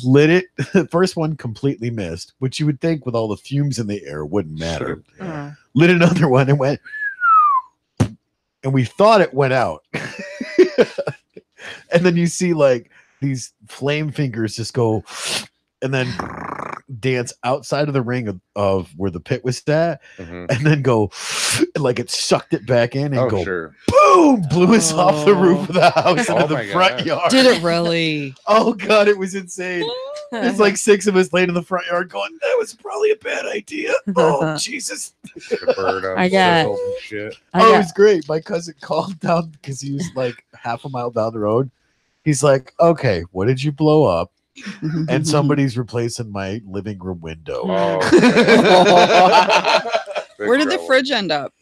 Lit it. The first one completely missed, which you would think with all the fumes in the air wouldn't matter. Yeah. Lit another one and went, and we thought it went out. And then you see like these flame fingers just go and then dance outside of the ring of where the pit was at, and then go and like it sucked it back in and go boom, blew us off the roof of the house into the front yard. Did it really? Oh God, it was insane. There's like 6 of us laying in the front yard going, that was probably a bad idea. Oh Jesus. I got shit. Oh, it was great. My cousin called down because he was like half a mile down the road. He's like, okay, what did you blow up? And somebody's replacing my living room window. Where did the fridge end up?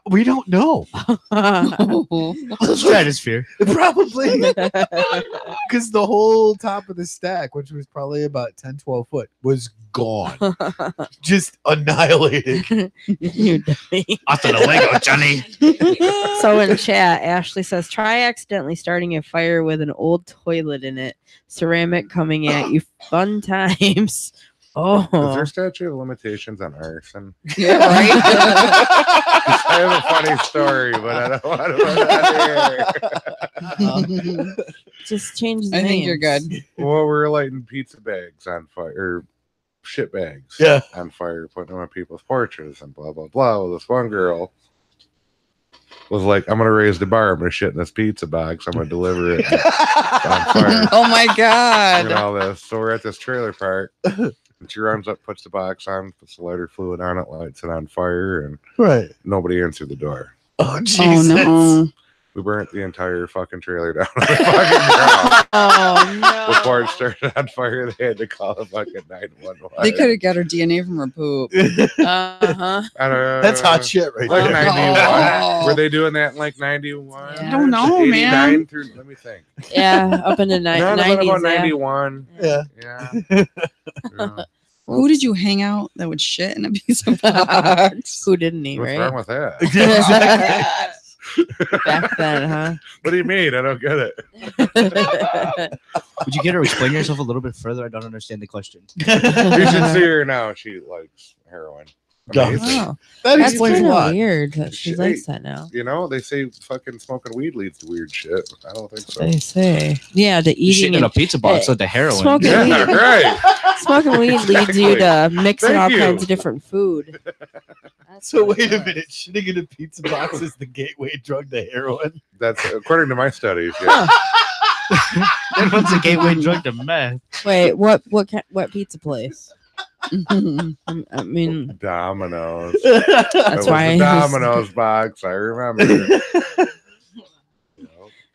We don't know. Stratosphere. Probably. Because the whole top of the stack, which was probably about 10, 12 foot, was gone. Just annihilated. You dummy. After the Lego, Johnny. So in chat, Ashley says, try accidentally starting a fire with an old toilet in it. Ceramic coming at you. Fun times. Oh. Is there statute of limitations on arson? Yeah, right. I have a funny story, but I don't want to put it out here. Just change the I think names. you're good. Well, we were lighting pizza bags on fire, or shit bags on fire, putting them on people's porches and blah, blah, blah. Well, this one girl was like, I'm going to raise the bar. I'm going to shit in this pizza box. I'm going to deliver it on fire. Oh my God. And all this. So we're at this trailer park. And she runs up, puts the box on, puts the lighter fluid on it, lights it on fire, and nobody answered the door. Oh, Jesus. Oh, no. We burnt the entire fucking trailer down on the fucking ground. Oh, no. Before it started on fire, they had to call the fucking 911. They could have got her DNA from her poop. That's hot shit right like there. 91. Oh. Were they doing that in like 91? I don't know, 89 man. Through, let me think. Yeah, up in the 90s. About Yeah. 91. Yeah. Yeah. Who did you hang out that would shit in a pizza box? Who didn't eat, What's right? wrong with that? Back then, huh? What do you mean? I don't get it. Would you get her to explain yourself a little bit further? I don't understand the question. You should see her now. She likes heroin. Amazing. Oh, That that's explains a kind of lot. weird that she Shit. likes that now. You know, they say fucking smoking weed leads to weird shit. I don't think so. They say, yeah, the You shit eating in a and pizza box with the heroin. smoking Yeah, weed. right. Smoking weed leads you to mixing Thank all you. kinds of different food. That's So what wait it a minute, shitting in a pizza box is the gateway drug to heroin. That's according to my studies. Yeah. That one's a gateway drug to meth. was. Wait, what pizza place? I mean, Domino's. that's It was why. the Domino's box. I remember.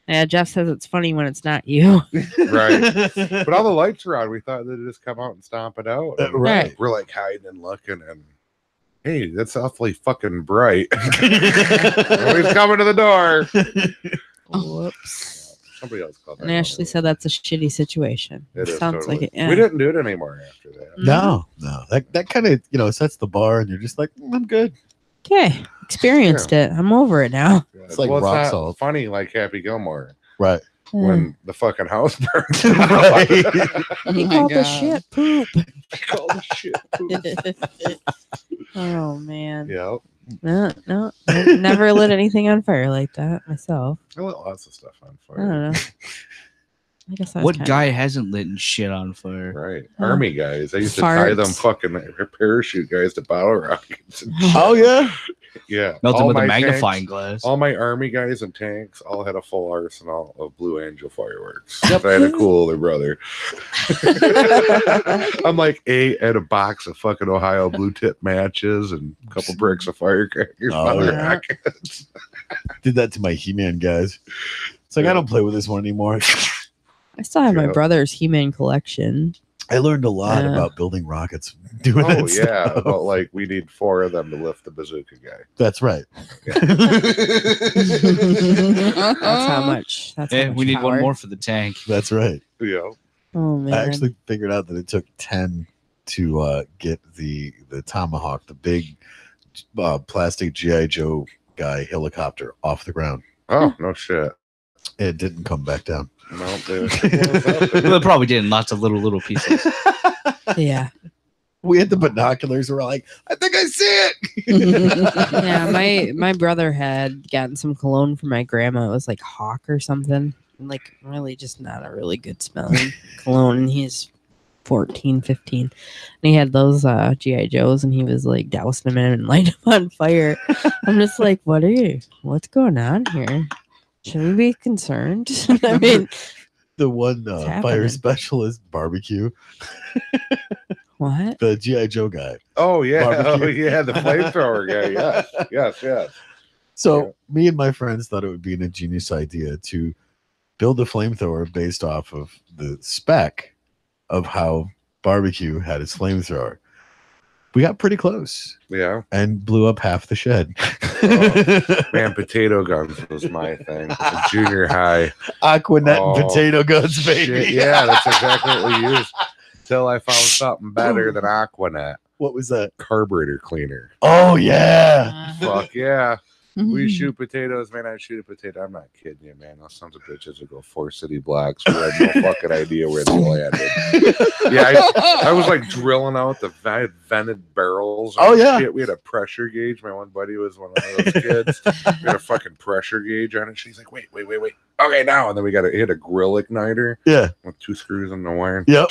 Yeah, Jeff says it's funny when it's not you. Right. But all the lights are on. We thought they'd just come out and stomp it out. And Right. we're like hiding and looking, and hey, that's awfully fucking bright. Nobody's coming to the door. Whoops. Somebody else called that. And Ashley said that's a shitty situation. It is Sounds totally. like it. Yeah. We didn't do it anymore after that. No. That kind of sets the bar, and you're just like, I'm good. Okay. Experienced it. I'm over it now. Yeah. It's like well, rock it's not salt. funny like Happy Gilmore Right. when the fucking house burns. Right. Oh He my called the God. shit poop. All the shit. Oh man. Yeah. No. I've never lit anything on fire like that myself. I lit lots of stuff on I fire. don't know. I guess I was What kinda- guy hasn't lit shit on fire? Right. Oh. Army guys. I used to tie them Farts. fucking parachute guys to bottle rockets. And Oh yeah. yeah. Melt them All with a my magnifying tanks- glass. All my army guys and tanks all had a full arsenal of Blue Angel fireworks. I had a cool older brother. I'm like at a box of fucking Ohio blue tip matches and a couple bricks of firecrackers. Oh, bottle yeah. rockets. Did that to my He-Man guys. It's like I don't play with this one anymore. I still have my Yeah. brother's He-Man collection. I learned a lot Yeah. about building rockets doing Oh that yeah, stuff. but like we need 4 of them to lift the bazooka guy. That's right. That's how much. That's how Yeah, much we need power. one more for the tank. That's right. Yeah. Oh man. I actually figured out that it took 10 to get the Tomahawk, the big plastic G.I. Joe guy helicopter off the ground. Oh no shit. It didn't come back down. No, dude. Well, they probably did in lots of little pieces. yeah. We had the binoculars. We're like, I think I see it. Yeah, my brother had gotten some cologne from my grandma. It was like Hawk or something. Like really just not a really good smelling cologne. And he's 14, 15. And he had those G.I. Joes and he was like dousing them in and lighting them on fire. I'm just like, what's going on here? Should we be concerned? I mean, The one What's fire happening? specialist barbecue, what? the G.I. Joe guy. Oh yeah. Barbecue. Oh yeah, the flamethrower guy. Yes. So me and my friends thought it would be an ingenious idea to build a flamethrower based off of the spec of how barbecue had its flamethrower. We got pretty close Yeah. and blew up half the shed. Man, potato guns was my thing. In junior high. Aquanet Oh, and potato guns, baby. Shit, yeah, that's exactly what we used. Till I found something better than Aquanet. What was that? Carburetor cleaner. Oh yeah. Fuck yeah. We shoot potatoes, man. I shoot a potato. I'm not kidding you, man. Those sons of bitches would go 4 city blocks. We had no fucking idea where they landed. Yeah, I was like drilling out the vented barrels. and Oh, yeah. shit. We had a pressure gauge. My one buddy was one of those kids. We had a fucking pressure gauge on it. She's like, wait. Okay, now. And then we hit a grill igniter Yeah. with 2 screws in the wire. Yep.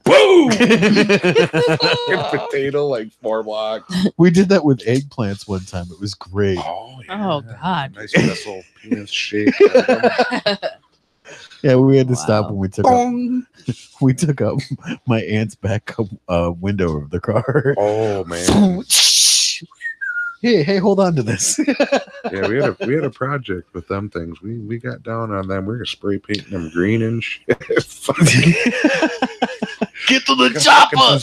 Boom! Fucking potato like 4 blocks. We did that with eggplants one time. It was great. Oh, yeah. Oh, God. Nice missile penis shape. Yeah, we had to stop Wow. when we took up my aunt's back window of the car. Oh man. Hey, hold on to this. Yeah, we had a project with them things. We got down on them. We were spray painting them green and shit. Get to the Bazooka.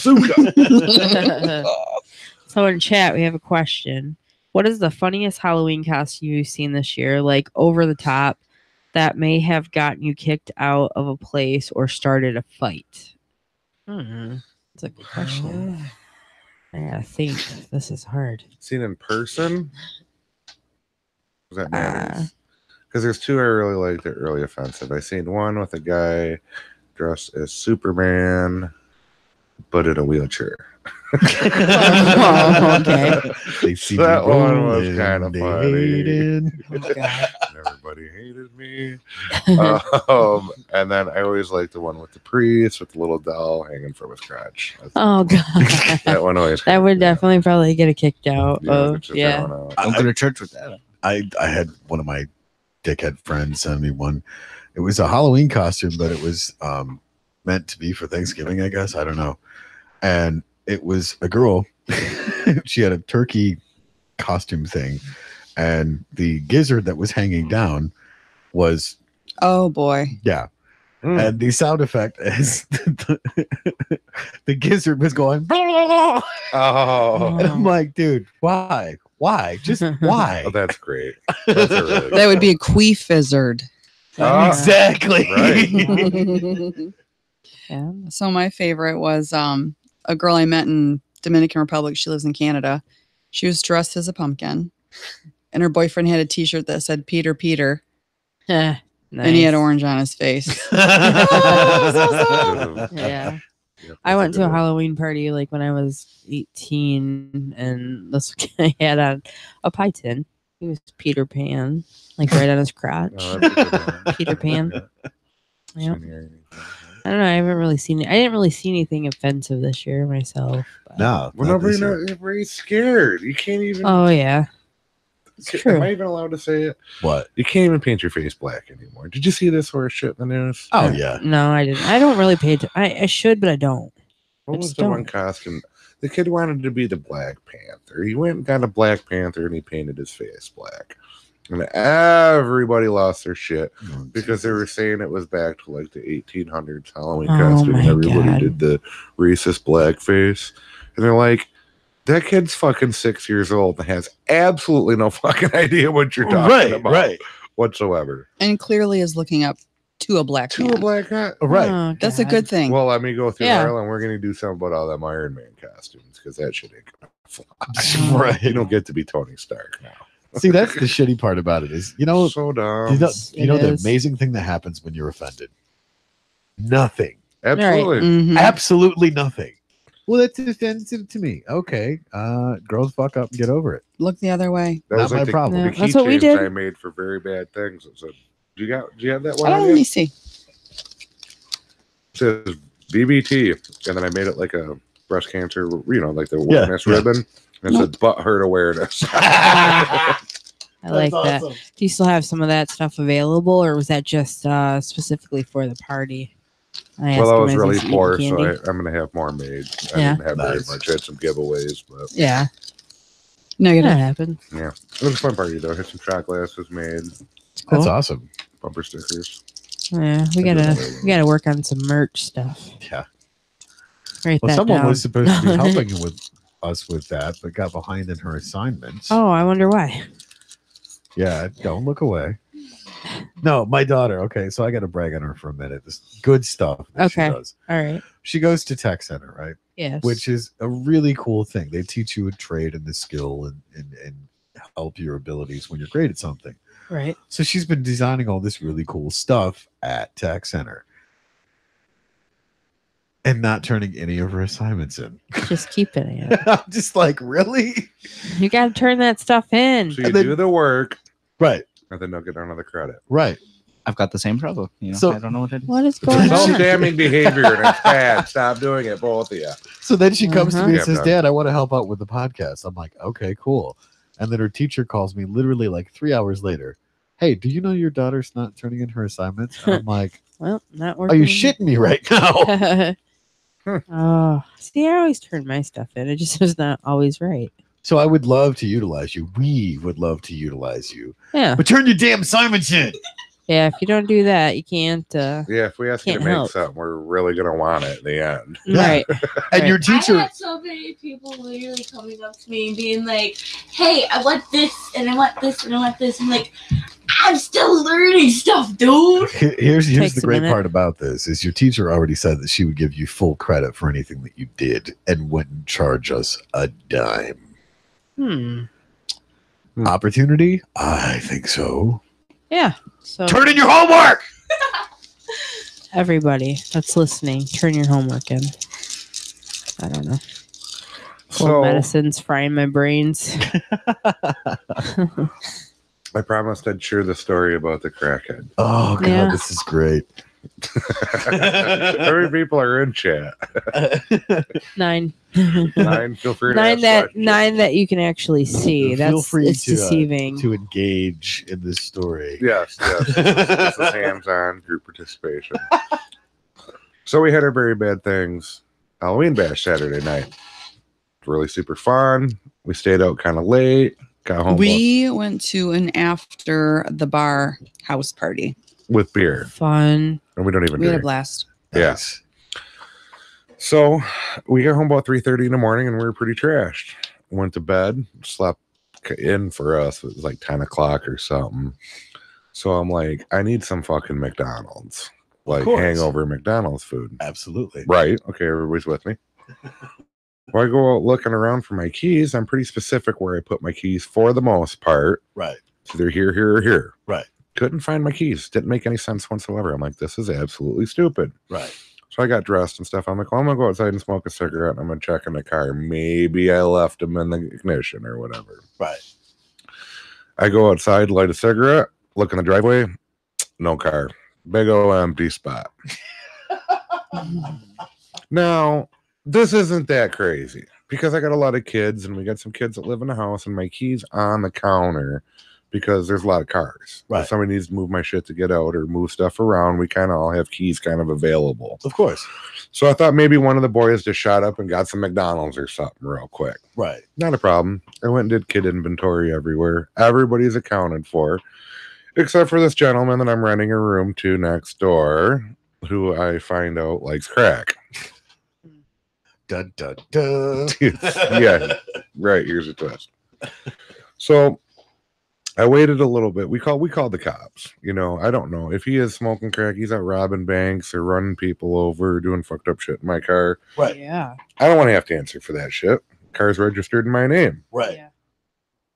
So in chat, we have a question. What is the funniest Halloween costume you've seen this year? Like over the top that may have gotten you kicked out of a place or started a fight? That's a good question. I gotta think. This is hard. Seen in person? Was that nice? Because there's 2 I really liked that are really offensive. I seen one with a guy dressed as Superman, but in a wheelchair. Oh, okay. They see That me one was rolling, kinda they funny. hating. Oh, God. Everybody hated me. And then I always liked the one with the priest with the little doll hanging from his crotch. Oh, God. That one always. That would definitely probably get a kicked out of. get you Yeah. thrown out. Don't go to church with that. I had one of my dickhead friends send me one. It was a Halloween costume, but it was meant to be for Thanksgiving, I guess. I don't know. And it was a girl. She had a turkey costume thing, and the gizzard that was hanging down was Oh boy. yeah. And the sound effect is the gizzard was going. Oh, And I'm like, dude, why? Why? Just why? oh, that's great. That's a really That would be a queef fizzard. Ah, Exactly. right. Yeah. So my favorite was a girl I met in Dominican Republic. She lives in Canada. She was dressed as a pumpkin, and her boyfriend had a T-shirt that said "Peter, Peter," Nice. and he had orange on his face. Yeah. I went to a Halloween party like when I was 18, and this guy had on a pie tin. He was Peter Pan, like right on his crotch. Peter Pan. Yeah. I don't know. I haven't really seen it. I didn't really see anything offensive this year myself. But... No. Well, nobody's scared. You can't even. Oh yeah. It's true. Am I even allowed to say it? What? You can't even paint your face black anymore. Did you see this horse shit in the news? Oh yeah. No, I didn't. I don't really pay attention. I should, but I don't. What I was just the one don't. costume? The kid wanted to be the Black Panther. He went and got a Black Panther and he painted his face black. And everybody lost their shit because they were saying it was back to like the 1800s Halloween costume. And everybody did the racist blackface. And they're like, that kid's fucking 6 years old and has absolutely no fucking idea what you're talking about whatsoever. And clearly is looking up to a black man. Black guy. Right. Oh, That's a God. good thing. Well, let me go through Yeah. Ireland. We're going to do something about all them Iron Man costumes because that shit ain't going to fly. Right. You don't get to be Tony Stark now. See, that's the shitty part about it is, So dumb. you know It the is. amazing thing that happens when you're offended? Nothing. Absolutely. Mhm. Absolutely nothing. Well, that's offensive to me. Okay. Grow the fuck up and get over it. Look the other way. That Not was my like problem. the Yeah, that's what we keychains did. I made for very bad things. It said, do you have that one? Oh, on let you? me see. It says BBT, and then I made it like a breast cancer, like the awareness ribbon. And it said butt hurt awareness. I like that. Do you still have some of that stuff available, or was that just specifically for the party? Well, I was really eating poor, so candy. I'm going to have more made. I Yeah. didn't have very Nice. much. I had some giveaways, but Yeah, Negative. that happened. yeah. It was a fun party, though. Had some shot glasses made, It's cool. That's awesome. bumper stickers. Yeah, we gotta work on some merch stuff. Yeah. Write Well, that someone down. was supposed to be helping with us with that, but got behind in her assignments. Oh, I wonder why. Yeah, don't look away. No, my daughter. Okay, so I got to brag on her for a minute. This good stuff that she Okay. does. All right. She goes to tech center, right? Yes. Which is a really cool thing. They teach you a trade and the skill and help your abilities when you're great at something. right. So she's been designing all this really cool stuff at tech center and not turning any of her assignments in. Just keeping it. I'm just like, really? You gotta turn that stuff in. So you And then- do the work, Right, and then they'll get another credit. right. I've got the same problem. So- I don't know what it is. What is going on? Self-damning behavior, and it's bad. Stop doing it, both of you. So then she comes to me Yeah, and says, I'm done. Dad, I want to help out with the podcast. I'm like, okay, cool. And then her teacher calls me literally like 3 hours later. Hey, do you know your daughter's not turning in her assignments? And I'm like, Well, not are working. you shitting me right now? Oh, see, I always turn my stuff in. It just is not always right. So I would love to utilize you. We would love to utilize you. Yeah. But turn your damn assignments in. Yeah. If you don't do that, you can't. Yeah, if we ask you to Can't make help. something, we're really going to want it in the end. Right. And Right. your I teacher, had so many people literally coming up to me and being like, hey, I want this, and I want this, and I want this. I'm like, I'm still learning stuff, dude. here's Takes the a great minute. part about this is your teacher already said that she would give you full credit for anything that you did and wouldn't charge us a dime. Hmm. Opportunity? I think so. Yeah. So Turn in your homework. everybody that's listening, turn your homework in. I don't know. Cold medicine's frying my brains. I promised I'd share the story about the crackhead. Oh god, Yeah. this is great. How many people are in chat? 9. 9. Feel free to nine ask that questions. 9 that you can actually see. Feel That's free it's to, deceiving. to engage in this story. Yes. This is hands-on group participation. So we had our very bad things Halloween bash Saturday night. really super fun. We stayed out kind of late. Got home We went to an after the bar house party. with beer, Fun. and we don't even We had a drink. blast. Yeah. Nice. So we got home about 3:30 in the morning, and we were pretty trashed. Went to bed, slept in for us. It was like 10 o'clock or something. So I'm like, I need some fucking McDonald's, like course. hangover McDonald's food. Absolutely. Right. Okay, everybody's with me. Well, I go out looking around for my keys. I'm pretty specific where I put my keys for the most part. Right. It's either here, here, or here. Right. Couldn't find my keys. Didn't make any sense whatsoever. I'm like, this is absolutely stupid. Right. So I got dressed and stuff. I'm like, well, I'm going to go outside and smoke a cigarette. And I'm going to check in the car. Maybe I left them in the ignition or whatever. Right. I go outside, light a cigarette, look in the driveway. No car. Big old empty spot. Now, this isn't that crazy because I got a lot of kids and we got some kids that live in the house and my keys on the counter because there's a lot of cars. Right. If somebody needs to move my shit to get out or move stuff around, we kind of all have keys kind of available. Of course. So I thought maybe one of the boys just shot up and got some McDonald's or something real quick. Right. Not a problem. I went and did kid inventory everywhere. Everybody's accounted for, except for this gentleman that I'm renting a room to next door, who I find out likes crack. Dun, dun, dun. Yeah, right. Here's a twist. So I waited a little bit. We called the cops. You know, I don't know if he is smoking crack. He's out robbing banks or running people over, or doing fucked up shit in my car. Right. Yeah. I don't want to have to answer for that shit. Car's registered in my name. Right. Yeah.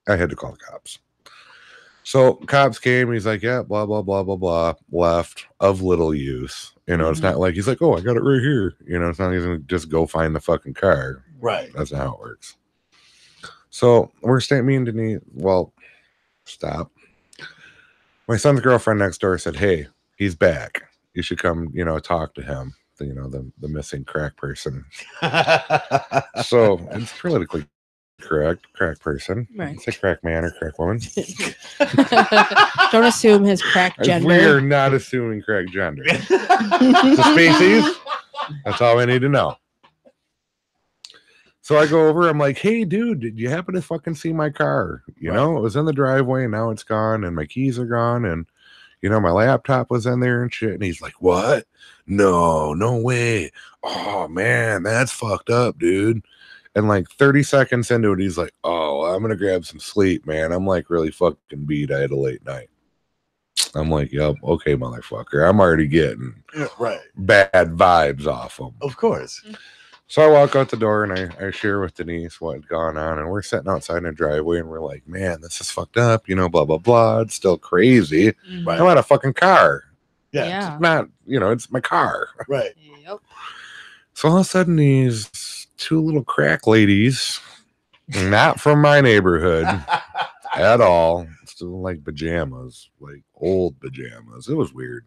I had to call the cops. So cops came. He's like, yeah, blah, blah, blah, blah, blah. Left of little use. You know, it's not like he's like, oh, I got it right here. You know, it's not even just go find the fucking car. Right. That's not how it works. So we're staying, me and Denise, well, stop. My son's girlfriend next door said, hey, he's back. You should come, you know, talk to him. You know, the missing crack person. So it's politically correct, crack person. Right. It's a crack man or crack woman. Don't assume his crack gender. We are not assuming crack gender. It's a species. That's all I need to know. So I go over. I'm like, hey, dude, did you happen to fucking see my car? You know, it was in the driveway and now it's gone and my keys are gone. And, you know, my laptop was in there and shit. And he's like, what? No way. Oh, man, that's fucked up, dude. And like 30 seconds into it, he's like, oh, I'm going to grab some sleep, man. I'm like really fucking beat. I had a late night. I'm like, yep, okay, motherfucker. I'm already getting bad vibes off him. Of course. So I walk out the door and I share with Denise what had gone on. And we're sitting outside in the driveway and we're like, man, this is fucked up. You know, blah, blah, blah. It's still crazy. Right. I'm at a fucking car. Yeah. It's not, you know, it's my car. Right. Yep. So all of a sudden, these two little crack ladies, not from my neighborhood at all, still like pajamas, like old pajamas. It was weird.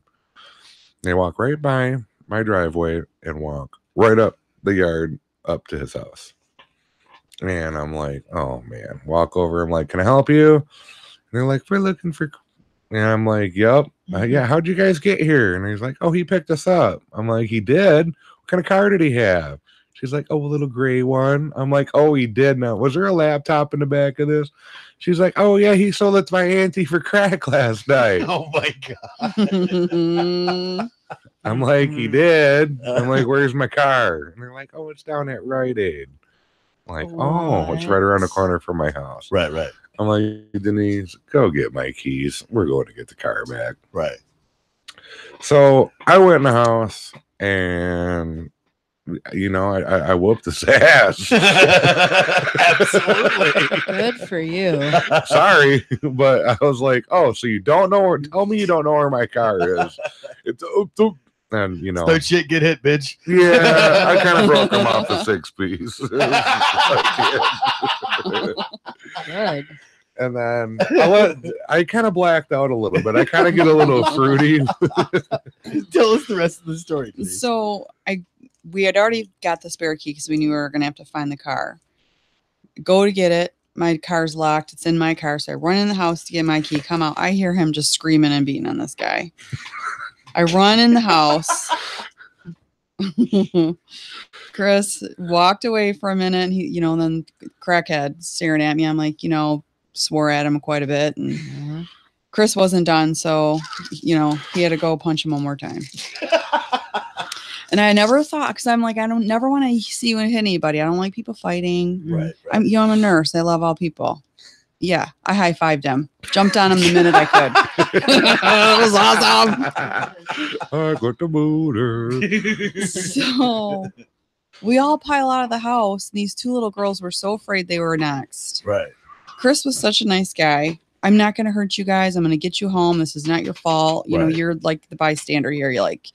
They walk right by my driveway and walk right up the yard up to his house. And I'm like, oh man, walk over. I'm like, can I help you? And they're like, we're looking for. And I'm like, yep. Yeah, how'd you guys get here? And he's like, oh, he picked us up. I'm like, he did? What kind of car did he have? She's like, oh, a little gray one. I'm like, oh, he did. Now, was there a laptop in the back of this? She's like, oh, yeah, he sold it to my auntie for crack last night. Oh, my God. I'm like, he did. I'm like, where's my car? And they're like, oh, it's down at Rite Aid. I'm like, oh, it's right around the corner from my house. Right, right. I'm like, Denise, go get my keys. We're going to get the car back. Right. So I went in the house and, you know, I whooped his ass. Absolutely. Good for you. Sorry, but I was like, oh, so you don't know tell me you don't know where my car is. It's and you know, start shit, get hit, bitch. Yeah, I kind of broke him off the 6-piece. Good. And then I kind of blacked out a little bit. I kind of get a little fruity. Tell us the rest of the story, please. So we had already got the spare key because we knew we were going to have to find the car. Go to get it. My car's locked. It's in my car. So I run in the house to get my key. Come out. I hear him just screaming and beating on this guy. I run in the house. Chris walked away for a minute. And he, then crackhead staring at me. I'm like, swore at him quite a bit. And Chris wasn't done. So, he had to go punch him one more time. And I never thought, because I'm like, I don't never want to see you hit anybody. I don't like people fighting. Right. I'm a nurse. I love all people. Yeah, I high-fived him. Jumped on him the minute I could. It was awesome. I got the motor. So we all pile out of the house. And these two little girls were so afraid they were next. Right. Chris was such a nice guy. I'm not going to hurt you guys. I'm going to get you home. This is not your fault. You're like the bystander here. You're like,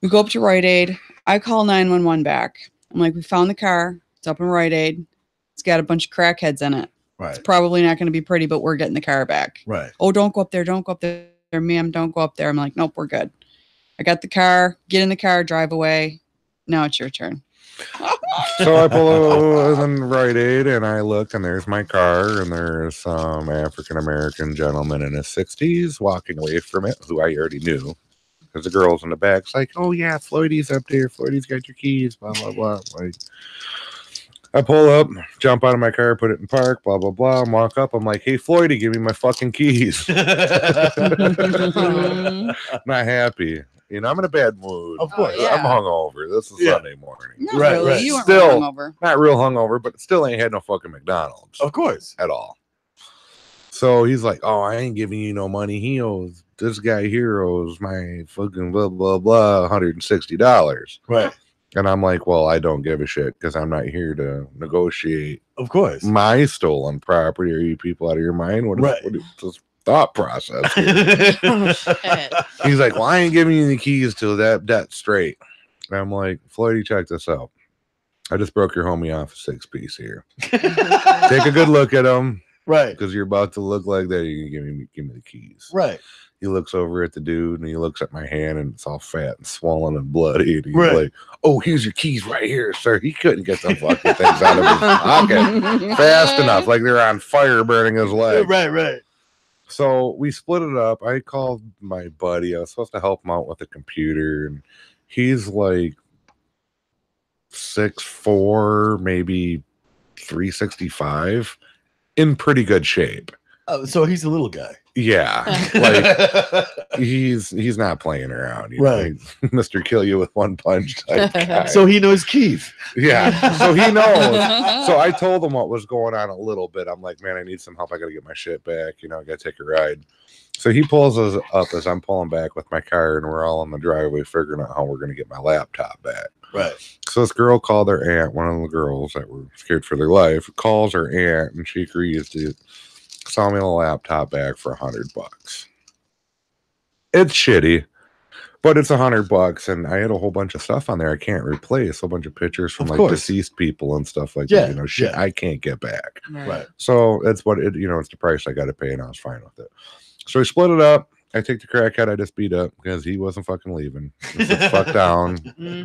we go up to Rite Aid. I call 911 back. I'm like, we found the car. It's up in Rite Aid. It's got a bunch of crackheads in it. Right. It's probably not going to be pretty, but we're getting the car back. Right. Oh, don't go up there. Don't go up there, ma'am. Don't go up there. I'm like, nope, we're good. I got the car. Get in the car. Drive away. Now it's your turn. So I pull over in Rite Aid and I look and there's my car and there's some African-American gentleman in his 60s walking away from it who I already knew. Because the girl's in the back's like, oh yeah, Floydy's up there. Floydy's got your keys, blah, blah, blah. Like, I pull up, jump out of my car, put it in park, blah, blah, blah. And walk up. I'm like, hey, Floydy, give me my fucking keys. Not happy. I'm in a bad mood. Of course. yeah. I'm hungover. This is Sunday morning. Not Right, really. right. You weren't Still- hungover. Not real hungover, but still ain't had no fucking McDonald's Of course. at all. So he's like, oh, I ain't giving you no money. This guy here owes my fucking blah, blah, blah, $160. Right. And I'm like, well, I don't give a shit because I'm not here to negotiate Of course. my stolen property. Are you people out of your mind? What is this thought process here? He's like, well, I ain't giving you the keys till that debt's straight. And I'm like, Floydie, check this out. I just broke your homie off a 6-piece here. Take a good look at him. Right. Because you're about to look like that. You can give me the keys. Right. He looks over at the dude and he looks at my hand and it's all fat and swollen and bloody. And he's Right. like, oh, here's your keys right here, sir. He couldn't get them fucking things out of his pocket fast enough. Like they're on fire burning his leg. Right. Right. So we split it up. I called my buddy. I was supposed to help him out with the computer. And he's like 6'4", maybe 365, in pretty good shape. Oh, so he's a little guy. Yeah, like he's not playing around, Right. Like, Mr. Kill You with one punch type guy. So he knows Keith. Yeah, so he knows. So I told him what was going on a little bit. I'm like, man, I need some help. I got to get my shit back. I got to take a ride. So he pulls us up as I'm pulling back with my car, and we're all in the driveway figuring out how we're going to get my laptop back. Right. So this girl called her aunt, one of the girls that were scared for their life, calls her aunt, and she agrees to sell me the laptop back for $100. It's shitty, but it's $100, and I had a whole bunch of stuff on there I can't replace. A whole bunch of pictures from Of like course. deceased people and stuff like Yeah, that. Shit yeah. I can't get back. Right. So that's what it. It's the price I got to pay, and I was fine with it. So we split it up. I take the crackhead I just beat up because he wasn't fucking leaving. He sits fuck down.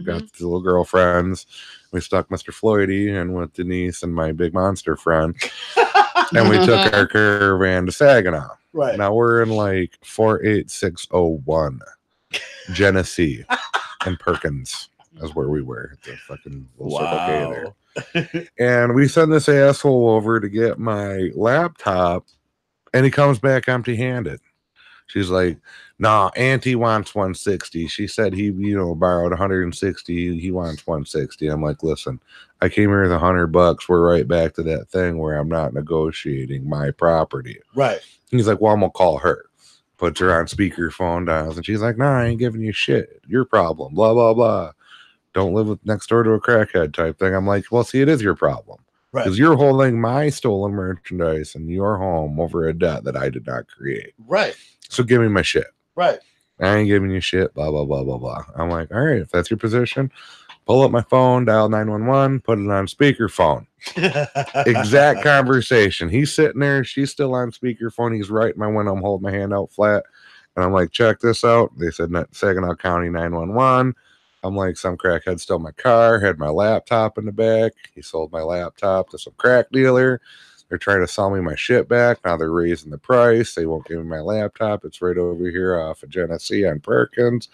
Got the little girlfriends. We stuck Mr. Floydie and with Denise and my big monster friend. And we took our caravan to Saginaw. Right. Now we're in like 48601 Genesee and Perkins is where we were. The fucking little Circle K there. And we send this asshole over to get my laptop, and he comes back empty-handed. She's like, nah, Auntie wants 160. She said he, borrowed 160. He wants 160. I'm like, listen, I came here with $100. We're right back to that thing where I'm not negotiating my property. Right. He's like, well, I'm going to call her. Puts her on speakerphone, dials, and she's like, nah, I ain't giving you shit. Your problem, blah, blah, blah. Don't live next door to a crackhead type thing. I'm like, well, see, it is your problem. Right. Because you're holding my stolen merchandise in your home over a debt that I did not create. Right. So give me my shit. Right. I ain't giving you shit, blah, blah, blah, blah, blah. I'm like, all right, if that's your position, pull up my phone, dial 911, put it on speakerphone. Exact conversation. He's sitting there. She's still on speakerphone. He's right in my window. I'm holding my hand out flat. And I'm like, check this out. They said Saginaw County 911. I'm like, some crackhead stole my car, had my laptop in the back. He sold my laptop to some crack dealer. They're trying to sell me my shit back. Now they're raising the price. They won't give me my laptop. It's right over here off of Genesee on Perkins.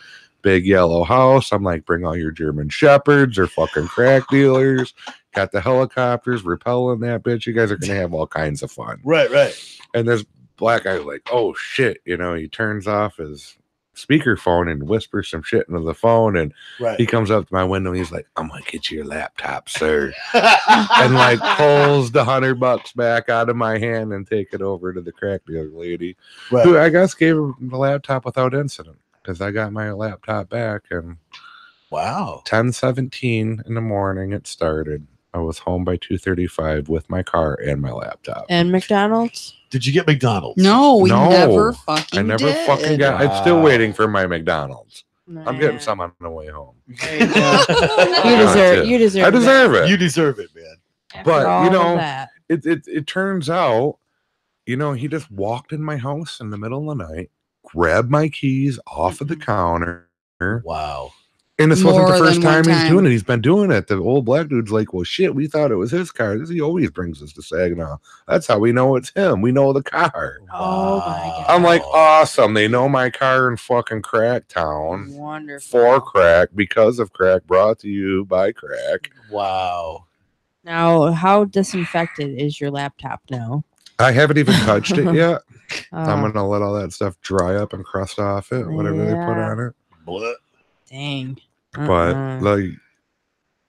big yellow house. I'm like, bring all your German shepherds or fucking crack dealers. Got the helicopters repelling that bitch. You guys are gonna have all kinds of fun. Right. And this black guy like, oh shit, he turns off his speakerphone and whispers some shit into the phone, and he comes up to my window and he's like, I'm gonna get you your laptop, sir. And like pulls the $100 back out of my hand and take it over to the crack dealer lady, who I guess gave him the laptop without incident, because I got my laptop back, and 10:17 in the morning it started. I was home by 2:35 with my car and my laptop. And McDonald's? Did you get McDonald's? No, we never fucking I never did. fucking got. I'm still waiting for my McDonald's. Nah. I'm getting some on the way home. You deserve. You deserve. I deserve it. You deserve it, man. But all of that. it turns out, he just walked in my house in the middle of the night, grabbed my keys off of the counter. Wow. And this wasn't the More first than one time he's time. doing it. He's been doing it. The old black dude's like, well, shit, we thought it was his car. He always brings us to Saginaw. That's how we know it's him. We know the car. Oh my god. I'm like, awesome. They know my car in fucking Cracktown. Wonderful. For crack, because of crack, brought to you by crack. Wow. Now, how disinfected is your laptop now? I haven't even touched it yet. I'm Oh, gonna let all that stuff dry up and crust off it, whatever they put on it. dang. But like,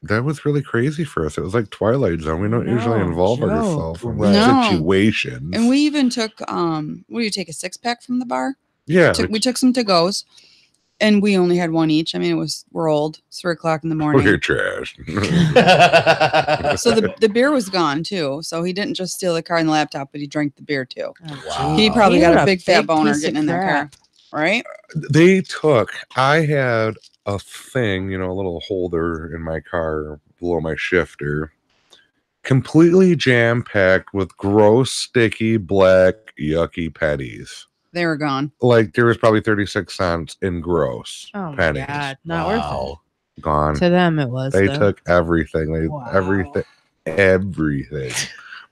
that was really crazy for us. It was like Twilight Zone. We don't usually No involve joke. ourselves in No. situations. And we even took what do you take, a 6-pack from the bar? yeah, We took some to-goes, and we only had one each. I mean, we're old. It's 3:00 in the morning. we're trash. So the beer was gone too. So he didn't just steal the car and the laptop, but he drank the beer too. Wow. He probably He got had a big fat boner piece of getting in their car, crap. right? I had a thing, a little holder in my car below my shifter, completely jam-packed with gross, sticky, black, yucky pennies. They were gone. Like, there was probably 36 cents in gross Oh my pennies. god. Not worth Gone. it. To them, it was. They though. took everything. Wow. Everything.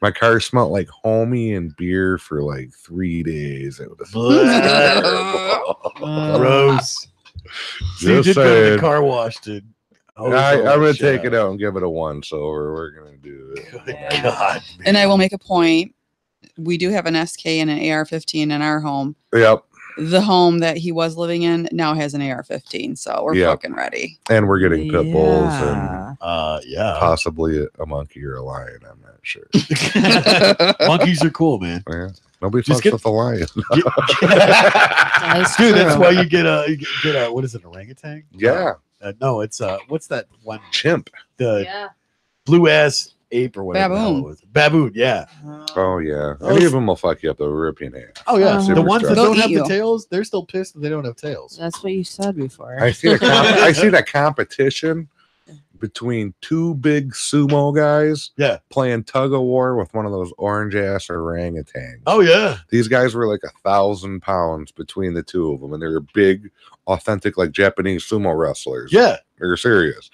My car smelled like homie and beer for like 3 days. It was Gross. So you Just did go to the saying. car wash, dude. I'm gonna take it out and give it a once over. We're gonna do it. Good God, man. And I will make a point. We do have an SK and an AR-15 in our home. Yep. The home that he was living in now has an AR-15, so we're Yep. fucking ready. And we're getting pit bulls and Yeah. possibly a monkey or a lion. I'm not sure. Monkeys are cool, man. Yeah. Nobody Just fucks get- with a lion. That's Dude, that's true. why you get a what is it, orangutan? Yeah. No, it's what's that one? Chimp. The Yeah. blue ass ape or whatever. the hell Baboon. it was. Baboon, yeah. Oh yeah. Oh, Any of them will fuck you up. They'll rip you in half. Oh yeah. Uh-huh. The ones that They'll don't eat have you. the tails, they're still pissed that they don't have tails. That's what you said before. I seen a competition between two big sumo guys. Yeah. Playing tug of war with one of those orange ass orangutans. Oh yeah. These guys were like 1,000 pounds between the two of them, and they were big, authentic, like Japanese sumo wrestlers. Yeah. They're serious.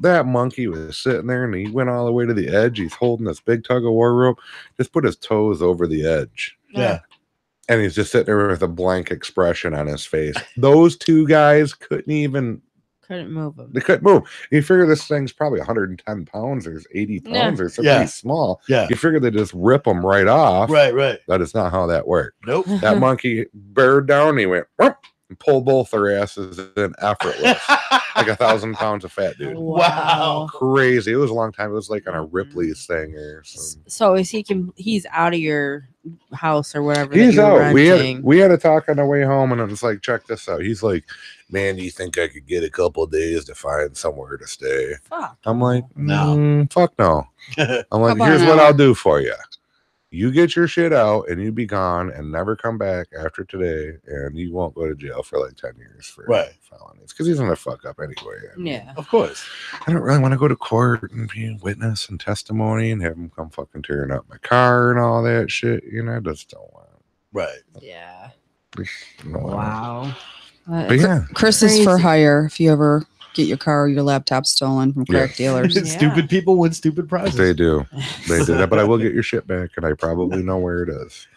That monkey was sitting there, and he went all the way to the edge. He's holding this big tug of war rope. Just put his toes over the edge. Yeah. And he's just sitting there with a blank expression on his face. Those two guys couldn't move them. they couldn't move. You figure this thing's probably 110 pounds or 80 Yeah. pounds or something Yeah. pretty small. Yeah. You figure they just rip them right off. Right. That is not how that worked. Nope. That monkey bared down and he went "Whoop," and pulled both their asses in effortless. Like 1,000 pounds of fat dude. Wow. Crazy. It was a long time. It was like on a Ripley's thing or something. So is he's out of your house or whatever? that He's you're out. renting? We had a talk on the way home, and it was like, check this out. He's like, man, do you think I could get a couple of days to find somewhere to stay? Fuck. I'm like, No. fuck no. I'm like, How about here's an what hour? I'll do for you. You get your shit out, and you be gone, and never come back after today, and you won't go to jail for like 10 years for Right. felonies. Because he's gonna fuck up anyway. I mean, Yeah. Of course. I don't really want to go to court and be a witness and testimony and have him come fucking tearing up my car and all that shit. I just don't want it. Right. Yeah. I don't want it. Wow. But yeah, Chris is for Crazy. hire if you ever get your car or your laptop stolen from crack Yeah. dealers. Yeah. Stupid people win stupid prizes. they do. They do that, but I will get your shit back, and I probably know where it is.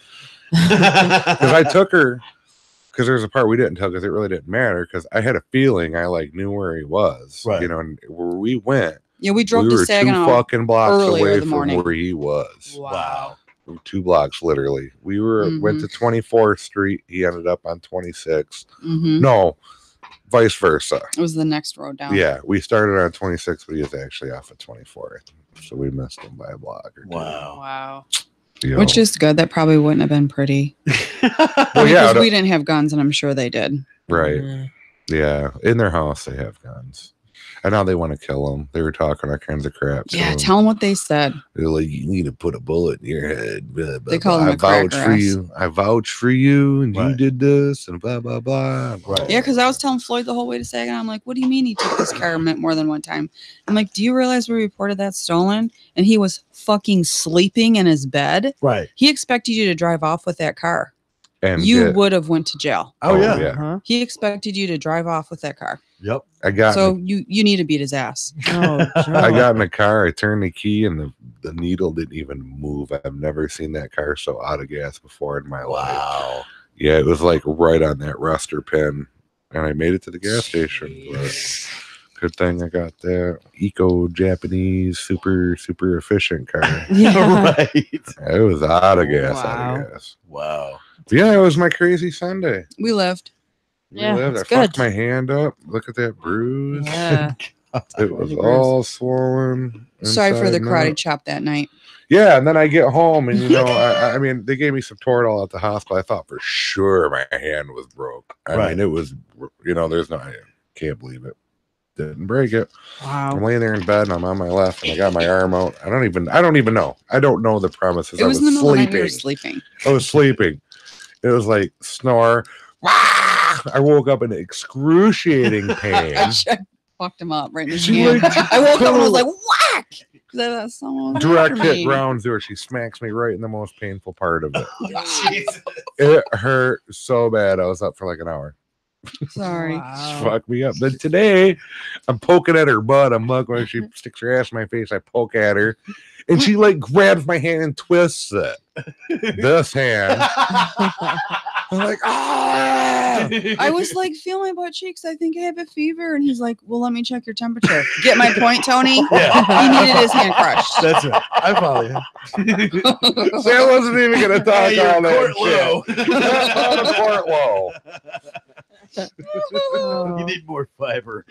Because because there's a part we didn't tell because it really didn't matter because I had a feeling I like knew where he was. Right. You know, and where we went. Yeah, we drove We to were 2 Saginaw fucking blocks earlier away in the from morning. where he was. Wow. 2 blocks, literally. We went to 24th Street. He ended up on 26th. Mm-hmm. No, vice versa. It was the next road down. Yeah, we started on 26th, but he was actually off at 24th. So we missed him by a block or two. Wow. You know. Which is good. That probably wouldn't have been pretty. Well, yeah, Because we didn't have guns, and I'm sure they did. right. Mm. Yeah, in their house they have guns. And now they want to kill him. They were talking all kinds of crap. to Yeah, him. tell them what they said. They're like, you need to put a bullet in your head. Blah, blah, They call blah. him I a cracker vouch for ass. you. I vouch for you, and you Right. did this, and blah blah blah. Right. Yeah, because I was telling Floyd the whole way to Saginaw. I'm like, what do you mean he took this car more than one time? I'm like, do you realize we reported that stolen? And he was fucking sleeping in his bed. Right. He expected you to drive off with that car. And You get- would have went to jail. Oh, yeah. Uh-huh. He expected you to drive off with that car. Yep. I got So you need to beat his ass. Oh, I Joe. got in the car. I turned the key, and the needle didn't even move. I've never seen that car so out of gas before in my life. Wow. Yeah, it was like right on that rester pin, and I made it to the gas station. But good thing I got that eco Japanese super efficient car. Yeah. Right. It was out of gas, out Wow. of gas. Wow. Yeah, it was my crazy Sunday. We lived. We Yeah, lived. I it's fucked good. my hand up. Look at that bruise. Yeah. It was Bruise. all swollen. Sorry for inside the and karate out. chop that night. Yeah, and then I get home, and I mean, they gave me some Toradol at the hospital. I thought for sure my hand was broke. I Right. mean, it was, there's no, I can't believe it. Didn't break it. I'm Wow. laying there in bed, and I'm on my left, and I got my arm out. I don't even know. I don't know the premises. It was in the middle of the night. We were sleeping. sleeping. I was sleeping. It was like snore. I woke up in excruciating pain. I fucked him up right in his She, hand. like, I woke up and I was like, whack! That's someone Direct after hit me. ground zero. She smacks me right in the most painful part of it. Jesus. It hurt so bad. I was up for like an hour. Sorry. Wow. Fuck me up. Then today, I'm poking at her butt. I'm like, when she sticks her ass in my face, I poke at her, and she like grabs my hand and twists it. This hand. I'm like, ah! I was like, feel my butt cheeks. I think I have a fever. And he's like, well, let me check your temperature. Get my point, Tony? Yeah. He needed his hand crushed. That's right. I follow you. Sam wasn't even gonna talk Hey, you're all that court shit. That's not a court low. You need more fiber.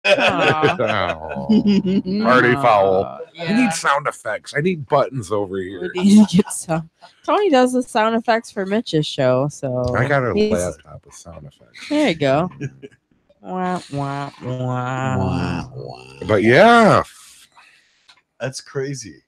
Aw. Oh, party foul. I Yeah. need sound effects. I need buttons over here. We need to get some. Tony does the sound effects for Mitch's show, so I got a he's- laptop with sound effects. There you go. Wah, wah, wah. But yeah, That's crazy.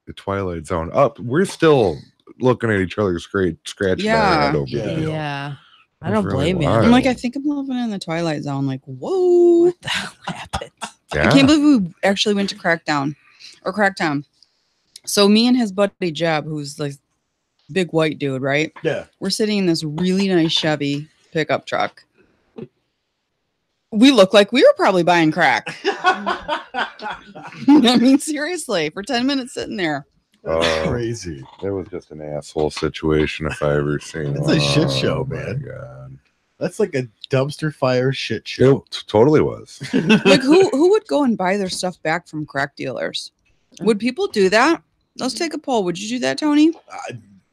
the Twilight Zone. Up. We're still looking at each other scratching Yeah. our head over Yeah. the deal. Yeah. I That's don't really blame you. wild. I'm like, I think I'm living in the Twilight Zone. Like, whoa. What the hell happened? Yeah. I can't believe we actually went to Cracktown. So me and his buddy Jeb, who's like big white dude, right? Yeah. We're sitting in this really nice Chevy pickup truck. We look like we were probably buying crack. I mean, seriously, for 10 minutes sitting there. Oh, Crazy. it was just an asshole situation if I ever seen It's one. a shit show, Oh, my man. God. That's like a dumpster fire shit show. It totally was. Like, who would go and buy their stuff back from crack dealers? Would people do that? Let's take a poll. Would you do that, Tony?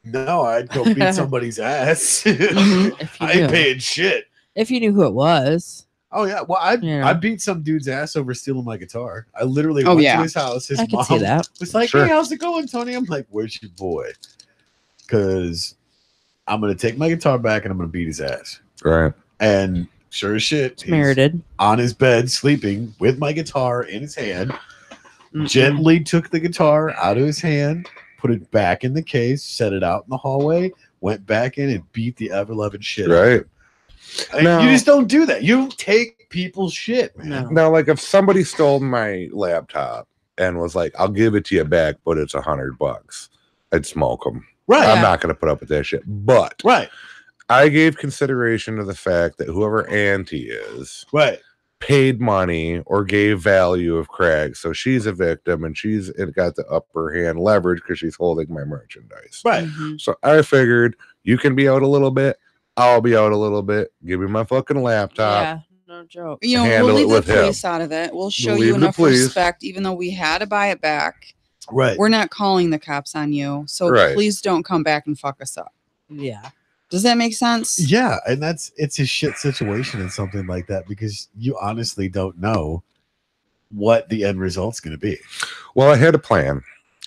No, I'd go beat somebody's ass. If you I ain't knew. paying shit. If you knew who it was. Oh yeah, well I Yeah. I beat some dude's ass over stealing my guitar. I literally Oh, went yeah. to his house. His I can mom see that. was like, Sure. "Hey, how's it going, Tony?" I'm like, "Where's your boy?" Because I'm gonna take my guitar back and I'm gonna beat his ass. Right. And sure as shit, It's he's merited. on his bed sleeping with my guitar in his hand. Mm-mm. Gently took the guitar out of his hand, put it back in the case, set it out in the hallway, went back in and beat the ever-loving shit out of Right. him. And No. you just don't do that. You don't take people's shit, man. No. Now, like if somebody stole my laptop and was like, "I'll give it to you back, but it's $100," I'd smoke them. Right. I'm not going to put up with that shit. But Right. I gave consideration to the fact that whoever Auntie is Right. paid money or gave value of crack, so she's a victim and she's got the upper hand leverage because she's holding my merchandise. Right. Mhm. So I figured you can be out a little bit, I'll be out a little bit. Give me my fucking laptop. Yeah, no joke. You know, Handle we'll it leave the with him. police out of it. We'll show We'll you leave the enough police. respect, even though we had to buy it back. Right. We're not calling the cops on you, so Right. please don't come back and fuck us up. Yeah. Does that make sense? Yeah, and it's a shit situation in something like that because you honestly don't know what the end result's going to be. Well, I had a plan.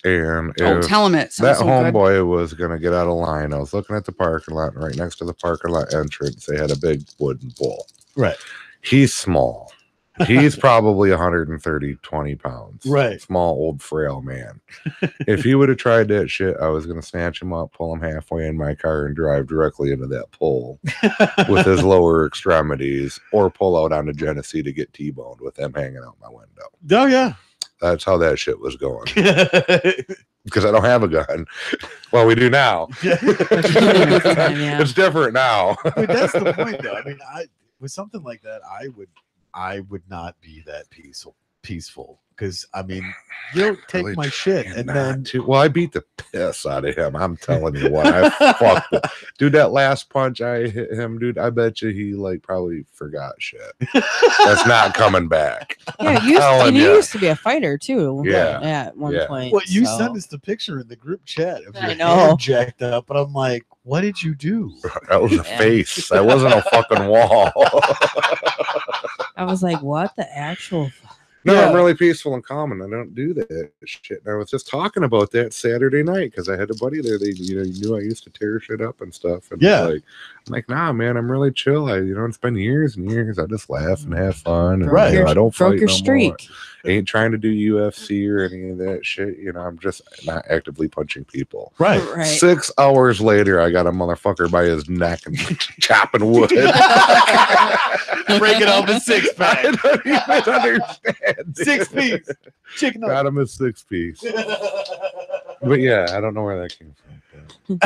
And Oh, if tell him it. that Sounds so good. homeboy was going to get out of line, I was looking at the parking lot, and right next to the parking lot entrance, they had a big wooden pole. Right. He's small. He's probably 20 pounds. Right. Small, old, frail man. If he would have tried that shit, I was going to snatch him up, pull him halfway in my car, and drive directly into that pole with his lower extremities, or pull out onto Genesee to get T-boned with him hanging out my window. Oh, yeah. That's how that shit was going. Because I don't have a gun. Well, we do now. Yeah. It's different now. But that's the point, though. I mean, with something like that, I would not be that peaceful. Because I mean, you don't take Really my shit trying and not then to. Well, I beat the piss out of him. I'm telling you what, I fucked it. Dude, that last punch I hit him, dude, I bet you he like probably forgot shit. That's not coming back. Yeah, telling you ya. used to be a fighter too. Yeah. At one Yeah. point. well, you so. sent us the picture in the group chat of your I know. hand jacked up, and I'm like, what did you do? That was a Yeah. face. That wasn't a fucking wall. I was like, what the actual? No, Yeah. I'm really peaceful and calm, and I don't do that shit. And I was just talking about that Saturday night because I had a buddy there. They, knew I used to tear shit up and stuff. And Yeah. I'm like, nah, man, I'm really chill. It's been years and years. I just laugh and have fun. And, Right. I don't broke fight your no streak. more. Ain't trying to do UFC or any of that shit. I'm just not actively punching people. Right. Right. 6 hours later, I got a motherfucker by his neck and chopping wood. Breaking off a six pack. I don't even understand. 6 piece. Chicken Got him a 6-piece. But yeah, I don't know where that came from.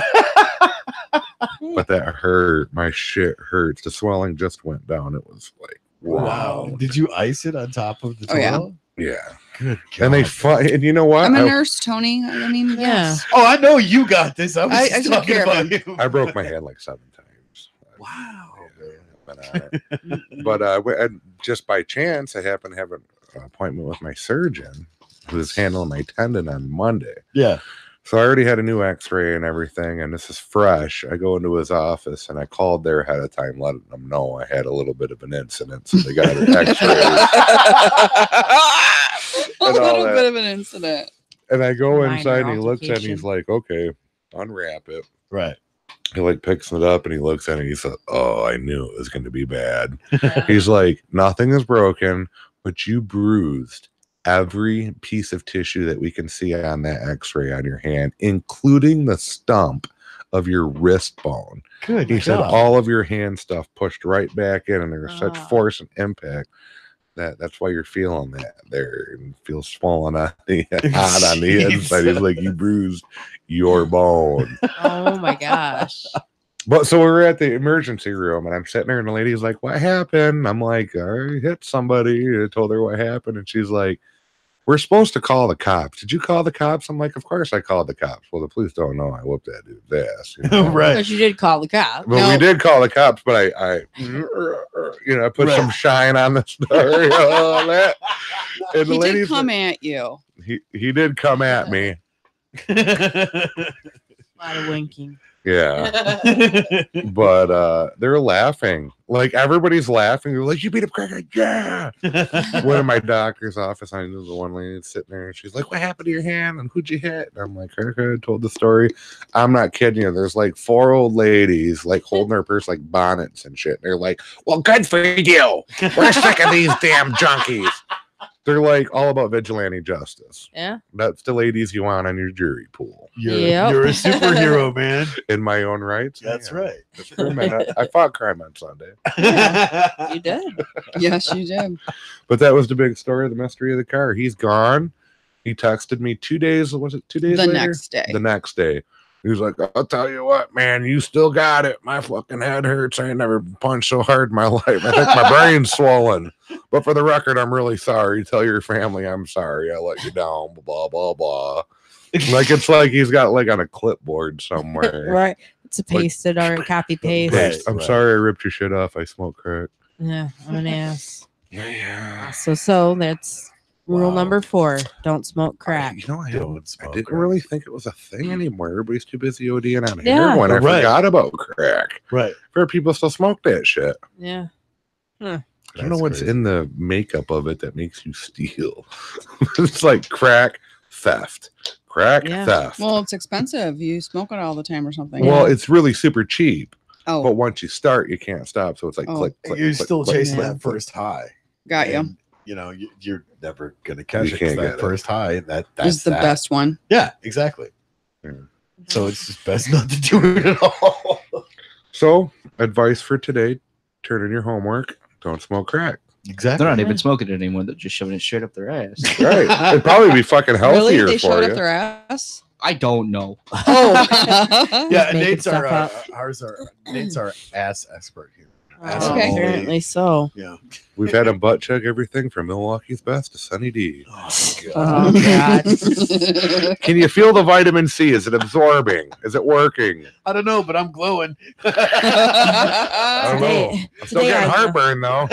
But that hurt. My shit hurts. The swelling just went down. It was like, Wow. wow. Did you ice it on top of the Oh, yeah. toilet? Yeah. Good God. And they fought. And you know what? I'm a nurse, Tony. I mean, Yeah. yes. Oh, I know you got this. I was I just took talking care of about him. you. I broke my hand like 7 times. Wow. But just by chance, I happened to have an appointment with my surgeon who's handling my tendon on Monday. Yeah. So I already had a new x-ray and everything, and this is fresh. I go into his office, and I called there ahead of time, letting them know I had a little bit of an incident, so they got an x-ray. A And all little that. bit of an incident. And I go Minor inside, and he looks at it, and he's altercation. like, okay, unwrap it. Right. He like picks it up, and he looks at it, and he said, oh, I knew it was going to be bad. He's like, nothing is broken, but you bruised every piece of tissue that we can see on that x-ray on your hand, including the stump of your wrist bone. Good. He said God. all of your hand stuff pushed right back in, and there was such Ah. force and impact that's why you're feeling that there and feels swollen on the hot on the inside. He's like, you bruised your bone. Oh my gosh. But so we were at the emergency room, and I'm sitting there, and the lady's like, what happened? I'm like, I hit somebody. I told her what happened, and she's like, we're supposed to call the cops. Did you call the cops? I'm like, of course I called the cops. Well, the police don't know I whooped that dude's ass. Right. But you did call the cop. Well, we did call the cops, but I put Right. some shine on the story. All that. And the He lady did come at you. he did come at me. A lot of winking. Yeah. But they're laughing. Like everybody's laughing. They're like, you beat up Craig. Yeah. Went in my doctor's office. I knew the one lady sitting there, and she's like, what happened to your hand? And who'd you hit? And I'm like, I told the story. I'm not kidding you. There's like 4 old ladies like holding their purse like bonnets and shit. And they're like, well, good for you. We're sick of these damn junkies. They're like all about vigilante justice. Yeah. That's the ladies you want on your jury pool. Yep. You're a superhero, man. In my own rights. That's yeah. right. That's true, man. I fought crime on Sunday. You did. Yes, you did. But that was the big story of the mystery of the car. He's gone. He texted me 2 days. Was it 2 days The later? next day. The next day. He was like, I'll tell you what, man, you still got it. My fucking head hurts. I ain't never punched so hard in my life. I think my brain's swollen. But for the record, I'm really sorry. Tell your family I'm sorry. I let you down. Blah, blah, blah. Like it's like he's got like on a clipboard somewhere. Right. It's a pasted or copy paste. Right. I'm sorry I ripped your shit off. I smoke crack. Yeah, I'm an ass. Yeah. So that's rule Wow. number 4. Don't smoke crack. I Don't smoke didn't crack. really think it was a thing anymore. Everybody's too busy ODing on Yeah. heroin. I Right. forgot about crack. Right. Where people still smoke that shit. Yeah. I don't know That's what's crazy. in the makeup of it that makes you steal. It's like crack theft. Crack Yeah. theft. Well, it's expensive. You smoke it all the time or something. Well, it's really super cheap. Oh, But once you start, you can't stop. So it's like Oh. click, click. You're click, still click, chasing click, that click. first high. got you. And, you're never gonna catch You it 'cause can't that get it. first high. That's It's the that. best one. Yeah, exactly. Yeah. So it's just best not to do it at all. So, advice for today: turn in your homework. Don't smoke crack. Exactly. They're not even smoking it anymore. They're just shoving it straight up their ass. Right? It'd probably be fucking Really? healthier They for showed you. up their ass? I don't know. Oh. Yeah, making Nate's stuff our up. Nate's our ass expert here. Okay. Apparently so. Yeah. We've had a butt check everything from Milwaukee's best to Sunny D. Oh God. Can you feel the vitamin C? Is it absorbing? Is it working? I don't know, but I'm glowing. I don't know. Today- I'm still today getting on- heartburn though.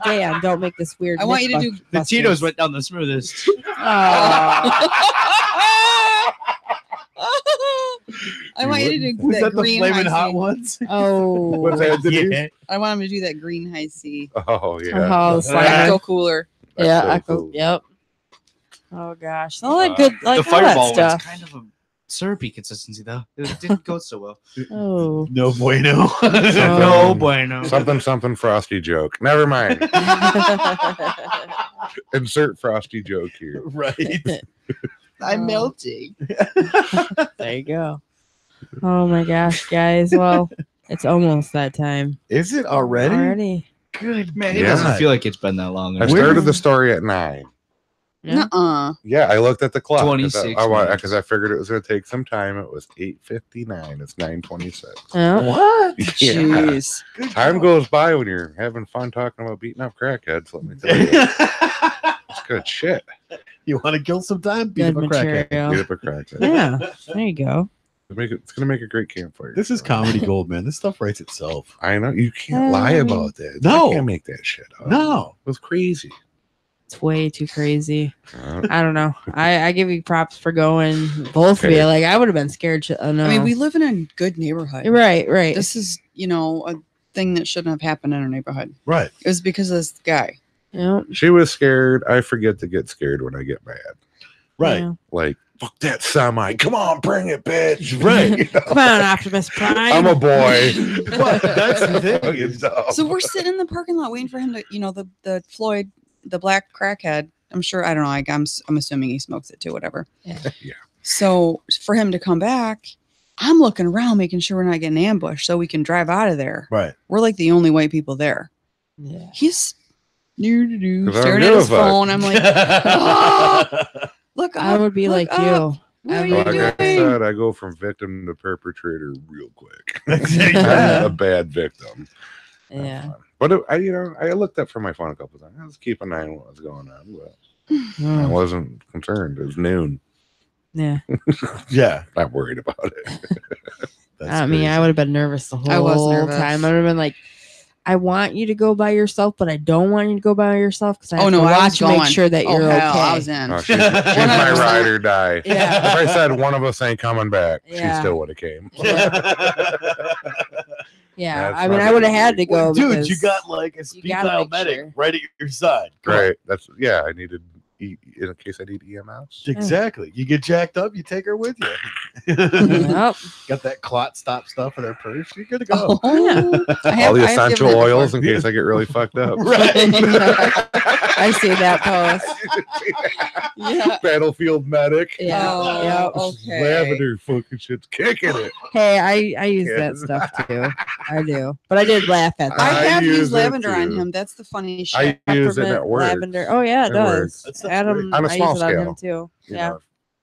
Today on Don't Make This Weird. I want you to do The Mythbusters. Tito's went down the smoothest. I want you to do Was that that the green flaming high hot C. ones? Oh. What's that? Did you? Yeah. I want him to do that green high C. Oh yeah. Oh, slide. Echo cooler. That's Yeah, so echo. cool. Yep. Oh gosh, all that good, like the all that fireball was stuff. kind of a syrupy consistency, though. It didn't go so well. Oh. No bueno. No bueno. Something frosty joke. Never mind. Insert frosty joke here. Right. I'm melting. There you go. Oh my gosh, guys. Well, it's almost that time. Is it already? Good man. It Yeah. doesn't feel like it's been that long. I started the story at 9. Yeah. Nuh-uh. Yeah, I looked at the clock 26 because minutes. I figured it was going to take some time. It was 8:59. It's 9:26. Oh. What? Yeah. Jeez. Time goes by when you're having fun talking about beating up crackheads. Let me tell you, it's good shit. You want to kill some time? Beat Good up a crackhead. Beat material. up a crackhead. Yeah. There you go. It's going to make a great campfire. This is comedy gold, man. This stuff writes itself. I know you can't lie about that. No. I can't make that shit up. No. It was crazy. It's way too crazy. Uh, I don't know. I give you props for going. Both of Okay. you. Like I would have been scared. No. I mean, we live in a good neighborhood. Right. This is, a thing that shouldn't have happened in our neighborhood. Right. It was because of this guy. Yep. she was scared. I forget to get scared when I get mad. Right. Yeah. Like, fuck that semi. Come on, bring it, bitch. Right. You know? Come on, Optimus Prime. I'm a boy. What? That's the thing. Fucking dumb. So we're sitting in the parking lot waiting for him to, the Floyd, the black crackhead. I'm sure, I don't know. I'm assuming he smokes it too, whatever. Yeah. Yeah. So for him to come back, I'm looking around, making sure we're not getting ambushed so we can drive out of there. Right. We're like the only white people there. Yeah. He's 'Cause I don't staring give at a his fuck. phone. I'm like, look up. I would be look like up. you. What I are would- you Like I doing? said, I go from victim to perpetrator real quick. Exactly. I'm a bad victim. Yeah. But I looked up from my phone a couple times. I was keeping an eye on what was going on, but I Oh, wasn't concerned. It was noon. yeah. Yeah. Not worried about it. That's I mean, I crazy. would have been nervous the I was whole nervous. time. I would have been like, I want you to go by yourself, but I don't want you to go by yourself because I have Oh, to no, I was watch to make going. sure that you're hell, okay. I was in. Oh, she's my 100%. ride or die. Yeah. If I said one of us ain't coming back, she Yeah. still would have came. Yeah, That's I mean, not I would have good. had to go. Well, dude, because you got like a speed gotta dial make medic sure. right at your side. Come on. Right. I needed in case I need EMS. Exactly. You get jacked up, you take her with you. Yep. Got that clot stop stuff in her purse. You're good to go. Oh, I All the I have essential given that oils before. in case I get really fucked up. Right. I see that post. Yeah. Battlefield medic. Yeah. Oh, Yep. okay. Lavender fucking shit's kicking it. Hey, I use Yeah. that stuff too. I do, but I did laugh at I that. I have use used it lavender on too. him. That's the funny shit. I use it Peppermint, at work. lavender. Oh yeah, it It does. works. That stuff's Adam, great. On a I small use it on him scale, too. You Yeah. know,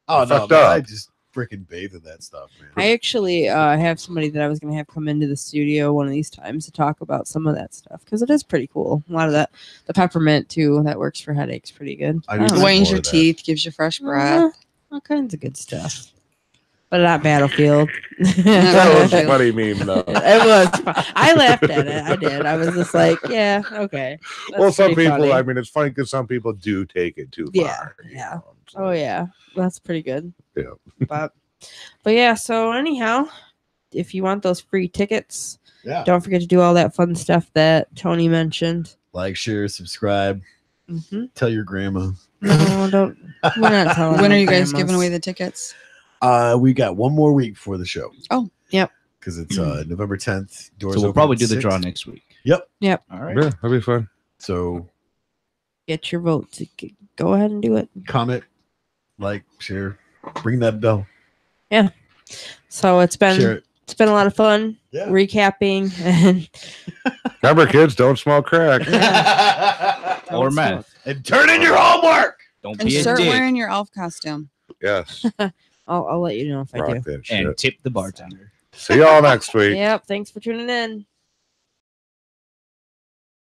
Oh, no. Fucked Man, up. I just freaking bathe in that stuff, man. I actually have somebody that I was going to have come into the studio one of these times to talk about some of that stuff because it is pretty cool. A lot of that, the peppermint too, that works for headaches pretty good. I don't do know. like Whitens more your of that. teeth, gives you fresh breath. All kinds of good stuff. but not Battlefield. That was a funny meme, though. It was. I laughed at it. I did. I was just like, yeah, okay. That's Well, some pretty people, funny. I mean, it's funny because some people do take it too Yeah, far. you yeah. know, it's Oh like- yeah, that's pretty good. Yeah. but yeah. So anyhow, if you want those free tickets, Yeah. don't forget to do all that fun stuff that Tony mentioned. Like, share, subscribe, Mm-hmm. tell your grandma. No, don't. We're not telling. When our are you guys grandmas. giving away the tickets? We got one more week before the show. Oh, yep. Because it's November 10th. Doors So we'll open probably at do the 6. draw next week. Yep. All right. Yeah, that'd be fun. So Get your votes. Go ahead and do it. comment, like, share, ring that bell. So it's Share been it. it's been a lot of fun Yeah. recapping and Remember, kids, don't smoke crack. Or meth. And turn in your homework. Don't and be a start dick. wearing your elf costume. Yes. I'll let you know if I Rock do. that shit. And tip the bartender. See y'all next week. Yep. Thanks for tuning in.